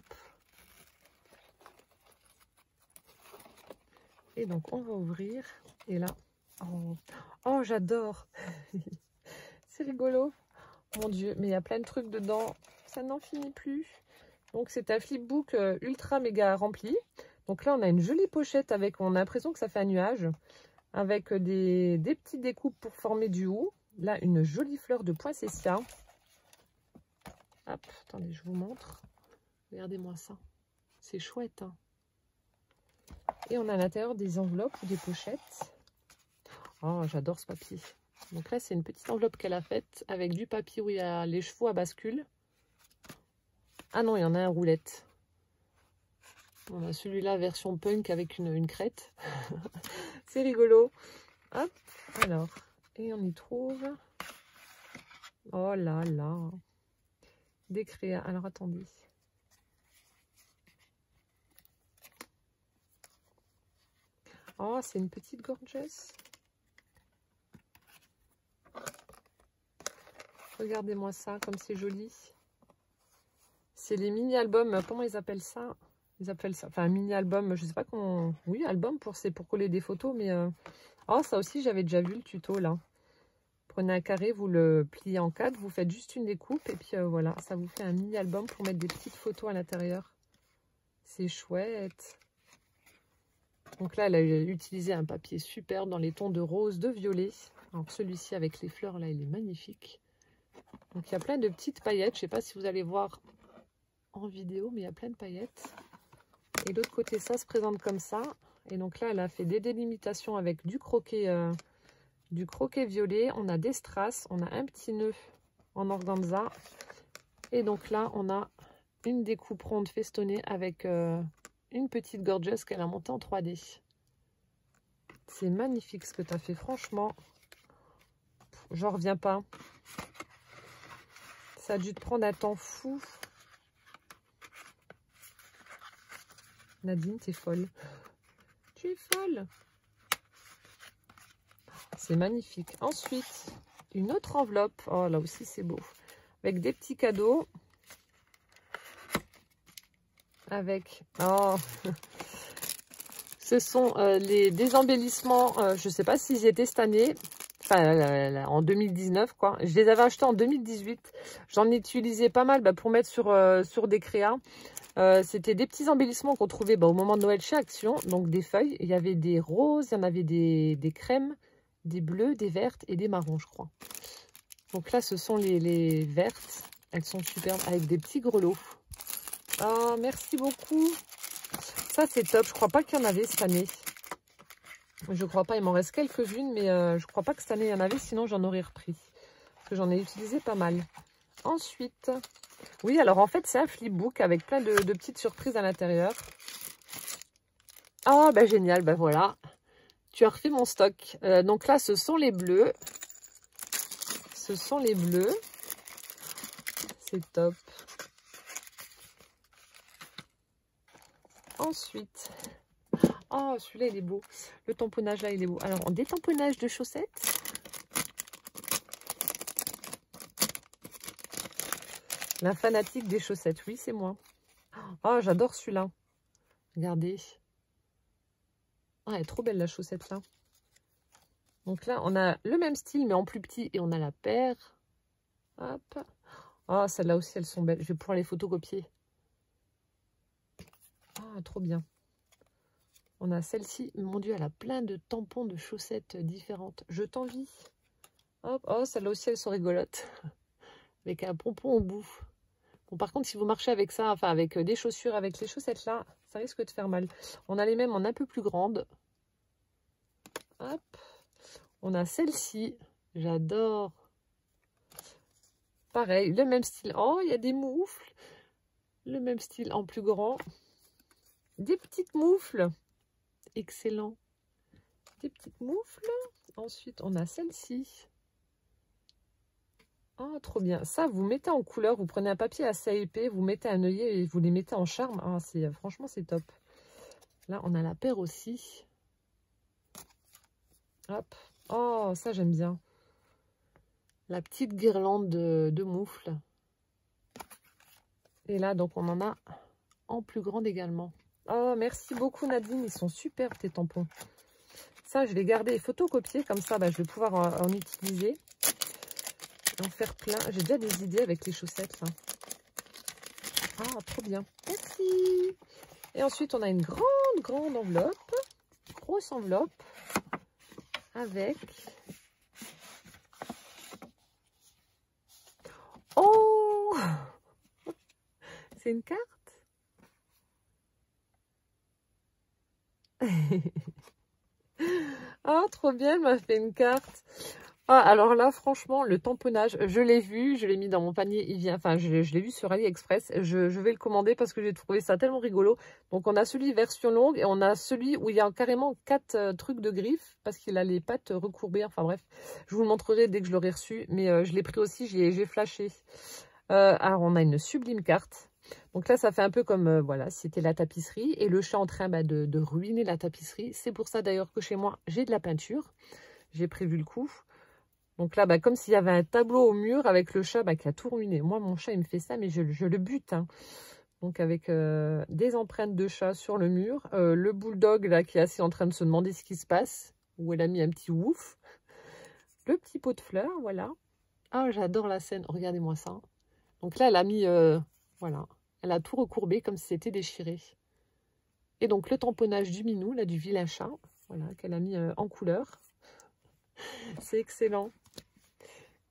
S1: Et donc, on va ouvrir. Et là, oh j'adore. C'est rigolo. Mon Dieu, mais il y a plein de trucs dedans. Ça n'en finit plus. Donc, c'est un flipbook ultra méga rempli. Donc là, on a une jolie pochette avec, on a l'impression que ça fait un nuage, avec des petites découpes pour former du hou. Là, une jolie fleur de poinsettia. Hop, attendez, je vous montre. Regardez-moi ça. C'est chouette, hein. Et on a à l'intérieur des enveloppes ou des pochettes. Oh, j'adore ce papier. Donc là, c'est une petite enveloppe qu'elle a faite avec du papier où il y a les chevaux à bascule. Ah non, il y en a un roulette. On a celui-là version punk avec une crête. C'est rigolo. Hop, alors, et on y trouve... Oh là là. Des créas. Alors, attendez. Oh, c'est une petite gorgeous. Regardez-moi ça, comme c'est joli. C'est les mini-albums. Comment ils appellent ça? Ils appellent ça, enfin un mini-album, je sais pas comment... Oui, album, c'est pour coller des photos, mais... Oh, ça aussi, j'avais déjà vu le tuto, là. Prenez un carré, vous le pliez en 4, vous faites juste une découpe, et puis voilà, ça vous fait un mini-album pour mettre des petites photos à l'intérieur. C'est chouette. Donc là, elle a utilisé un papier superbe dans les tons de rose, de violet. Alors celui-ci avec les fleurs, là, il est magnifique. Donc il y a plein de petites paillettes, je sais pas si vous allez voir en vidéo, mais il y a plein de paillettes. Et l'autre côté, ça se présente comme ça. Et donc là, elle a fait des délimitations avec du croquet violet. On a des strass, on a un petit nœud en organza. Et donc là, on a une découpe ronde festonnée avec une petite gorgeous qu'elle a montée en 3D. C'est magnifique ce que tu as fait, franchement. J'en reviens pas. Ça a dû te prendre un temps fou. Nadine, t'es folle. Tu es folle. C'est magnifique. Ensuite, une autre enveloppe. Oh, là aussi, c'est beau. Avec des petits cadeaux. Avec... Oh ce sont des embellissements. Je ne sais pas s'ils étaient cette année. Enfin, en 2019, quoi. Je les avais achetés en 2018. J'en ai utilisé pas mal pour mettre sur des créas. C'était des petits embellissements qu'on trouvait au moment de Noël chez Action. Donc des feuilles, il y avait des roses, il y en avait des crèmes, des bleus, des vertes et des marrons, je crois. Donc là, ce sont les vertes. Elles sont superbes avec des petits grelots. Oh, merci beaucoup. Ça, c'est top. Je crois pas qu'il y en avait cette année. Je crois pas. Il m'en reste quelques-unes, mais je crois pas que cette année, il y en avait. Sinon, j'en aurais repris. Parce que j'en ai utilisé pas mal. Ensuite... Oui, alors en fait, c'est un flipbook avec plein de petites surprises à l'intérieur. Ah, ben génial, ben voilà. Tu as refait mon stock. Donc là, ce sont les bleus. Ce sont les bleus. C'est top. Ensuite, oh, celui-là, il est beau. Le tamponnage, là, il est beau. Alors, en détamponnage de chaussettes. La fanatique des chaussettes, oui, c'est moi. Oh, j'adore celui-là. Regardez. Ah, elle est trop belle, la chaussette, là. Donc là, on a le même style, mais en plus petit. Et on a la paire. Hop. Oh, celles-là aussi, elles sont belles. Je vais pouvoir les photocopier. Ah, trop bien. On a celle-ci. Mon Dieu, elle a plein de tampons de chaussettes différentes. Je t'envie. Hop. Oh, celles-là aussi, elles sont rigolotes. Avec un pompon au bout. Bon, par contre, si vous marchez avec ça, enfin avec des chaussures, avec les chaussettes là, ça risque de faire mal. On a les mêmes en un peu plus grande. Hop. On a celle-ci. J'adore. Pareil, le même style. Oh, il y a des moufles. Le même style en plus grand. Des petites moufles. Excellent. Des petites moufles. Ensuite, on a celle-ci. Ah, trop bien. Ça, vous mettez en couleur, vous prenez un papier assez épais, vous mettez un œillet et vous les mettez en charme. Ah, franchement, c'est top. Là, on a la paire aussi. Hop. Oh, ça, j'aime bien. La petite guirlande de moufles. Et là, donc, on en a en plus grande également. Oh, merci beaucoup, Nadine. Ils sont superbes, tes tampons. Ça, je vais garder et photocopier. Comme ça, je vais pouvoir en utiliser. En faire plein. J'ai déjà des idées avec les chaussettes là. Ah, trop bien. Merci. Et ensuite, on a une grande enveloppe, grosse enveloppe, avec... Oh! C'est une carte? Ah, trop bien, elle m'a fait une carte. Ah, alors là, franchement, le tamponnage, je l'ai vu, je l'ai mis dans mon panier. Il vient, enfin, je l'ai vu sur AliExpress. Je vais le commander parce que j'ai trouvé ça tellement rigolo. Donc, on a celui version longue et on a celui où il y a carrément 4 trucs de griffes parce qu'il a les pattes recourbées. Enfin, bref, je vous le montrerai dès que je l'aurai reçu. Mais je l'ai pris aussi, j'ai flashé. Alors, on a une sublime carte. Donc là, ça fait un peu comme, voilà, c'était la tapisserie. Et le chat en train de ruiner la tapisserie. C'est pour ça d'ailleurs que chez moi, j'ai de la peinture. J'ai prévu le coup. Donc là, comme s'il y avait un tableau au mur avec le chat qui a tout ruiné. Moi, mon chat, il me fait ça, mais je le bute. Hein. Donc avec des empreintes de chat sur le mur. Le bulldog, là, qui est assis en train de se demander ce qui se passe. Où elle a mis un petit ouf. Le petit pot de fleurs, voilà. Ah, j'adore la scène. Regardez-moi ça. Donc là, elle a mis... voilà. Elle a tout recourbé comme si c'était déchiré. Et donc, le tamponnage du minou, là, du vilain chat. Voilà, qu'elle a mis en couleur. C'est excellent.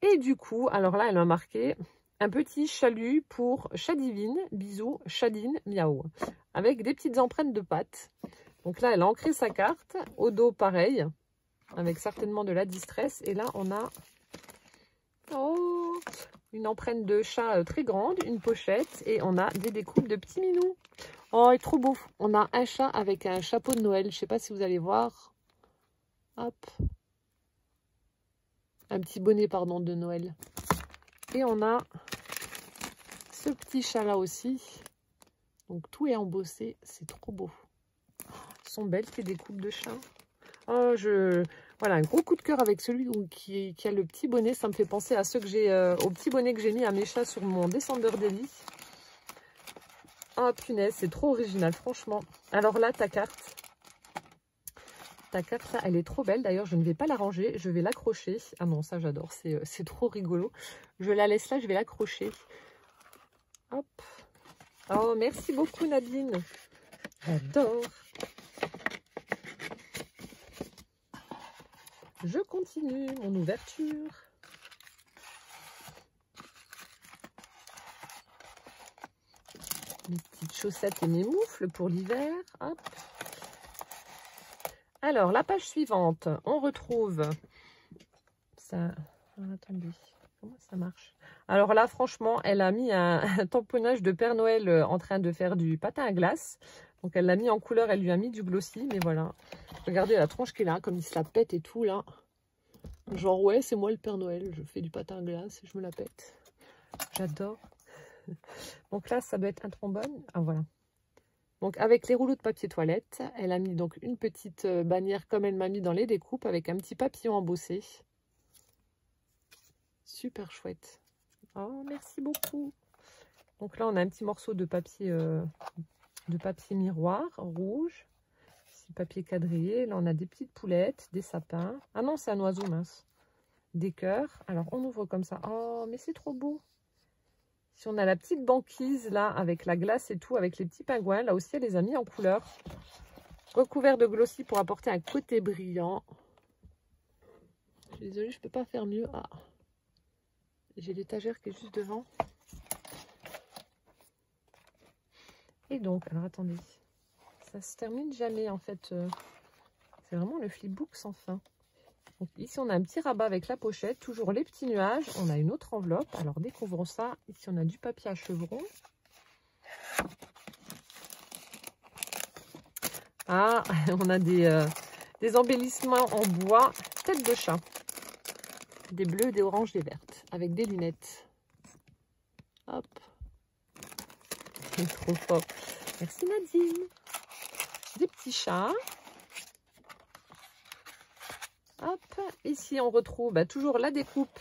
S1: Et du coup, alors là, elle m'a marqué un petit chalut pour Chadivine, bisous, Chadine, miaou. Avec des petites empreintes de pattes. Donc là, elle a ancré sa carte. Au dos, pareil. Avec certainement de la distress. Et là, on a... Oh, une empreinte de chat très grande, une pochette et on a des découpes de petits minous. Oh, il est trop beau. On a un chat avec un chapeau de Noël. Je ne sais pas si vous allez voir. Hop. Un petit bonnet, pardon, de Noël. Et on a ce petit chat là aussi. Donc tout est embossé. C'est trop beau. Elles sont belles ces découpes de chat. Oh, voilà, un gros coup de cœur avec celui qui a le petit bonnet. Ça me fait penser à ceux que j'ai, au petit bonnet que j'ai mis à mes chats sur mon Descender Daily. Ah, punaise, c'est trop original, franchement. Alors là, ta carte, là, elle est trop belle. D'ailleurs, je ne vais pas la ranger, je vais l'accrocher. Ah non, ça, j'adore, c'est trop rigolo. Je la laisse là, je vais l'accrocher. Hop. Oh, merci beaucoup, Nadine. J'adore. Je continue mon ouverture. Mes petites chaussettes et mes moufles pour l'hiver. Hop. Alors, la page suivante, on retrouve ça. Ah, attendez, comment ça marche? Alors là, franchement, elle a mis un tamponnage de Père Noël en train de faire du patin à glace. Donc, elle l'a mis en couleur, elle lui a mis du glossy, mais voilà. Regardez la tronche qu'il a, comme il se la pète et tout, là. Genre, ouais, c'est moi le Père Noël, je fais du patin à glace et je me la pète. J'adore. Donc là, ça doit être un trombone. Ah, voilà. Donc, avec les rouleaux de papier toilette, elle a mis donc une petite bannière comme elle m'a mis dans les découpes avec un petit papillon embossé. Super chouette. Oh, merci beaucoup. Donc là, on a un petit morceau de papier miroir rouge. Ici, papier quadrillé. Là, on a des petites poulettes, des sapins. Ah non, c'est un oiseau, mince. Des cœurs. Alors, on ouvre comme ça. Oh, mais c'est trop beau. Si on a la petite banquise, là, avec la glace et tout, avec les petits pingouins. Là aussi, elle les a mis en couleur. Recouvert de glossy pour apporter un côté brillant. Je suis désolée, je ne peux pas faire mieux. Ah. J'ai l'étagère qui est juste devant. Et donc, alors attendez. Ça se termine jamais, en fait. C'est vraiment le flipbook sans fin. Donc, ici, on a un petit rabat avec la pochette. Toujours les petits nuages. On a une autre enveloppe. Alors, découvrons ça. Ici, on a du papier à chevron. Ah, on a des embellissements en bois. Tête de chat. Des bleus, des oranges, des vertes. Avec des lunettes. Hop. C'est trop fort. Merci Nadine. Des petits chats. Hop. Ici, on retrouve toujours la découpe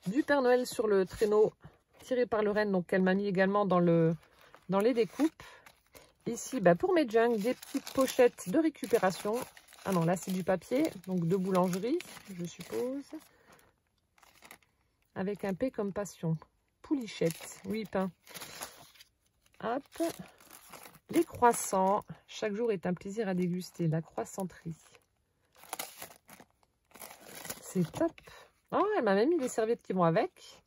S1: du Père Noël sur le traîneau tiré par le renne. Donc, elle m'a mis également dans les découpes. Ici, pour mes junk, des petites pochettes de récupération. Ah non, là, c'est du papier. Donc, de boulangerie, je suppose. Avec un P comme passion. Poulichette. Oui, pain. Hop. Les croissants. Chaque jour est un plaisir à déguster. La croissanterie. C'est top. Oh, elle m'a même mis les serviettes qui vont avec.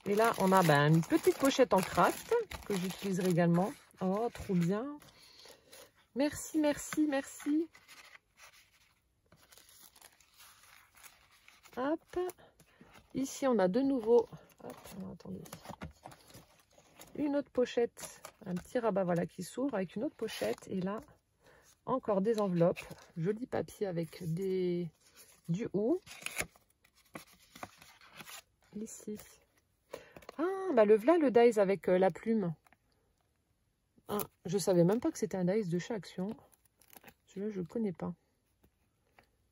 S1: Et là, on a une petite pochette en craft que j'utiliserai également. Oh, trop bien. Merci, merci, merci. Hop. Ici, on a de nouveau... Hop, attendez. Une autre pochette. Un petit rabat, voilà, qui s'ouvre avec une autre pochette. Et là, encore des enveloppes. Joli papier avec du hou. Ici. Ah, le voilà le dice avec la plume. Ah, je savais même pas que c'était un dice de chez Action. Celui-là, je ne le connais pas.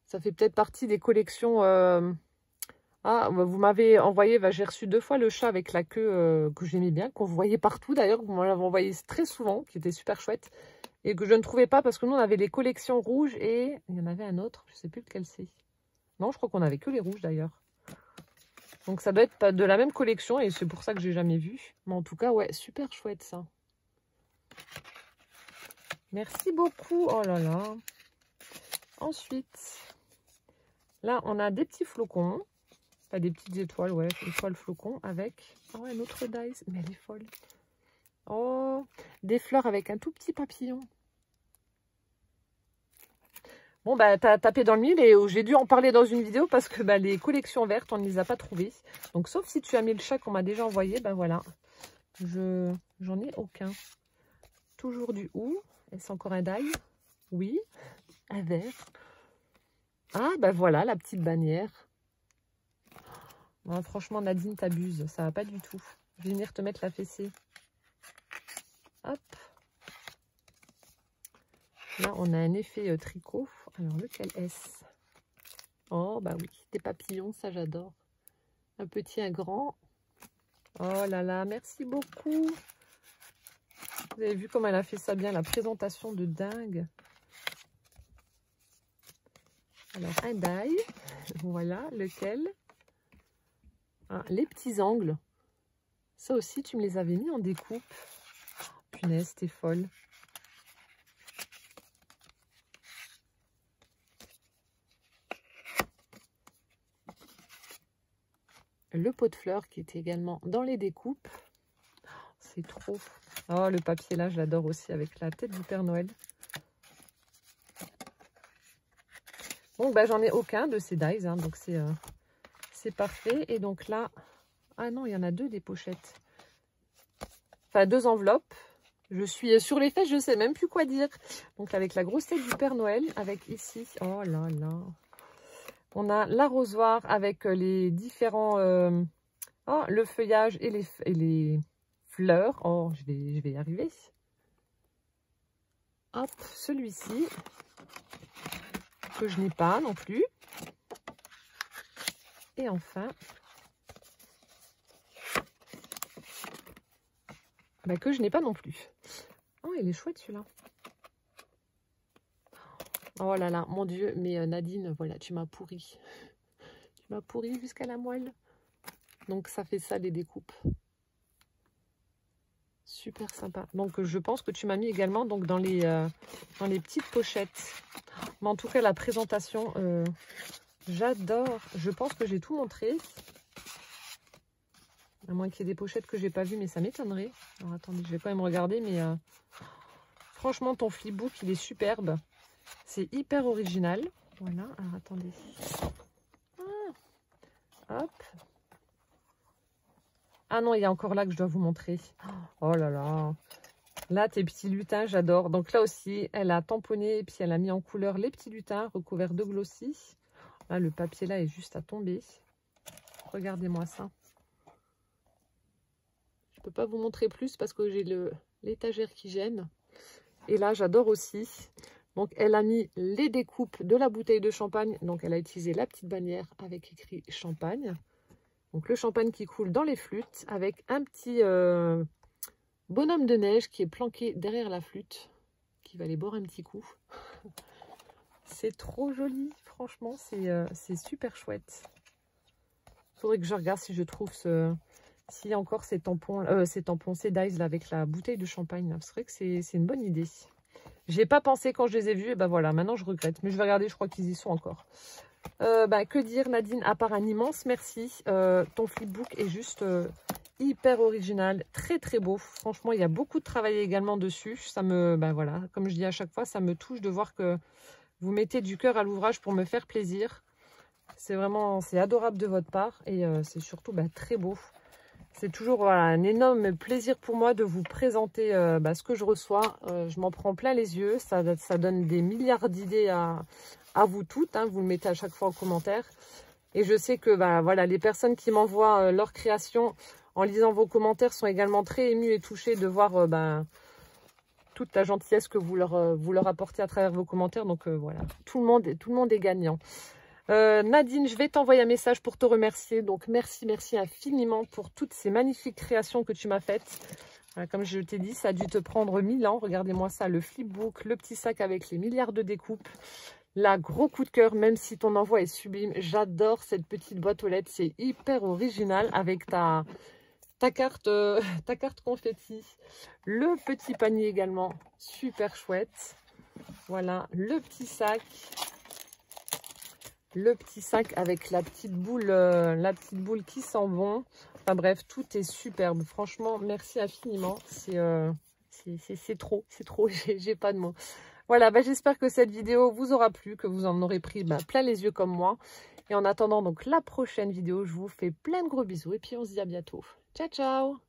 S1: Ça fait peut-être partie des collections... Ah, vous m'avez envoyé... j'ai reçu 2 fois le chat avec la queue que j'aimais bien, qu'on voyait partout d'ailleurs. Vous m'avez envoyé très souvent, qui était super chouette. Et que je ne trouvais pas parce que nous, on avait les collections rouges et... Il y en avait un autre, je ne sais plus lequel c'est. Non, je crois qu'on avait que les rouges d'ailleurs. Donc ça doit être de la même collection et c'est pour ça que j'ai jamais vu. Mais en tout cas, ouais, super chouette ça. Merci beaucoup. Oh là là. Ensuite, là, on a des petits flocons. Enfin, des petites étoiles, ouais, étoiles flocons avec... Oh, un autre dice, mais elle est folle. Oh, des fleurs avec un tout petit papillon. Bon, t'as tapé dans le mille et j'ai dû en parler dans une vidéo parce que les collections vertes, on ne les a pas trouvées. Donc, sauf si tu as mis le chat qu'on m'a déjà envoyé, voilà. J'en ai aucun. Toujours du hou. Est-ce encore un die? Oui. Un vert. Ah, voilà, la petite bannière. Non, franchement, Nadine, t'abuses. Ça va pas du tout. Je vais venir te mettre la fessée. Hop. Là, on a un effet tricot. Alors, lequel est-ce? Oh, oui, des papillons, ça j'adore. Un petit, un grand. Oh là là, merci beaucoup. Vous avez vu comment elle a fait ça bien, la présentation de dingue. Alors, un die. Voilà, lequel? Ah, les petits angles. Ça aussi, tu me les avais mis en découpe. Oh, punaise, t'es folle. Le pot de fleurs qui était également dans les découpes. Oh, c'est trop. Oh, le papier là, je l'adore aussi avec la tête du Père Noël. Bon, j'en ai aucun de ces dies, donc c'est parfait. Et donc là, ah non, il y en a 2 des pochettes. Enfin, 2 enveloppes. Je suis sur les fesses, je sais même plus quoi dire. Donc avec la grosse tête du Père Noël, avec ici, oh là là. On a l'arrosoir avec les différents... le feuillage et les fleurs. Oh, je vais y arriver. Hop, celui-ci, que je n'ai pas non plus. Et enfin, que je n'ai pas non plus. Oh, il est chouette celui-là. Oh là là, mon Dieu, mais Nadine, voilà, tu m'as pourri. Tu m'as pourri jusqu'à la moelle. Donc ça fait ça les découpes. Super sympa. Donc je pense que tu m'as mis également donc dans les petites pochettes. Mais en tout cas, la présentation, j'adore. Je pense que j'ai tout montré. À moins qu'il y ait des pochettes que j'ai pas vues, mais ça m'étonnerait. Alors attendez, je vais quand même regarder, mais franchement, ton flipbook, il est superbe. C'est hyper original. Voilà, alors attendez. Ah, hop. Ah non, il y a encore là que je dois vous montrer. Oh là là. Là, tes petits lutins, j'adore. Donc là aussi, elle a tamponné et puis elle a mis en couleur les petits lutins recouverts de glossy. Là, le papier là est juste à tomber. Regardez-moi ça. Je ne peux pas vous montrer plus parce que j'ai l'étagère qui gêne. Et là, j'adore aussi. Donc, elle a mis les découpes de la bouteille de champagne. Donc, elle a utilisé la petite bannière avec écrit champagne. Donc, le champagne qui coule dans les flûtes avec un petit bonhomme de neige qui est planqué derrière la flûte, qui va aller boire un petit coup. C'est trop joli, franchement, c'est super chouette. Faudrait que je regarde si je trouve Si encore ces tampons, ces dies là avec la bouteille de champagne, c'est vrai que c'est une bonne idée. J'ai pas pensé quand je les ai vus, et ben voilà, maintenant je regrette. Mais je vais regarder, je crois qu'ils y sont encore. Que dire Nadine, à part un immense merci. Ton flipbook est juste hyper original, très très beau. Franchement, il y a beaucoup de travail également dessus. Ça me, voilà, comme je dis à chaque fois, ça me touche de voir que vous mettez du cœur à l'ouvrage pour me faire plaisir. C'est vraiment, c'est adorable de votre part et c'est surtout très beau. C'est toujours voilà, un énorme plaisir pour moi de vous présenter ce que je reçois. Je m'en prends plein les yeux. Ça donne des milliards d'idées à vous toutes. Hein. Vous le mettez à chaque fois en commentaire. Et je sais que voilà, les personnes qui m'envoient leur création en lisant vos commentaires sont également très émues et touchées de voir toute la gentillesse que vous leur apportez à travers vos commentaires. Donc voilà, tout le monde est gagnant. Nadine, je vais t'envoyer un message pour te remercier. Donc merci infiniment pour toutes ces magnifiques créations que tu m'as faites. Comme je t'ai dit, ça a dû te prendre 1000 ans. Regardez-moi ça, le flipbook, le petit sac avec les milliards de découpes. Là, gros coup de cœur, même si ton envoi est sublime. J'adore cette petite boîte aux lettres, c'est hyper original avec ta carte confetti. Le petit panier également, super chouette. Voilà, le petit sac. Le petit sac avec la petite boule qui sent bon. Enfin bref, tout est superbe. Franchement, merci infiniment. C'est trop, j'ai pas de mots. Voilà, j'espère que cette vidéo vous aura plu, que vous en aurez pris plein les yeux comme moi. Et en attendant donc la prochaine vidéo, je vous fais plein de gros bisous et puis on se dit à bientôt. Ciao, ciao!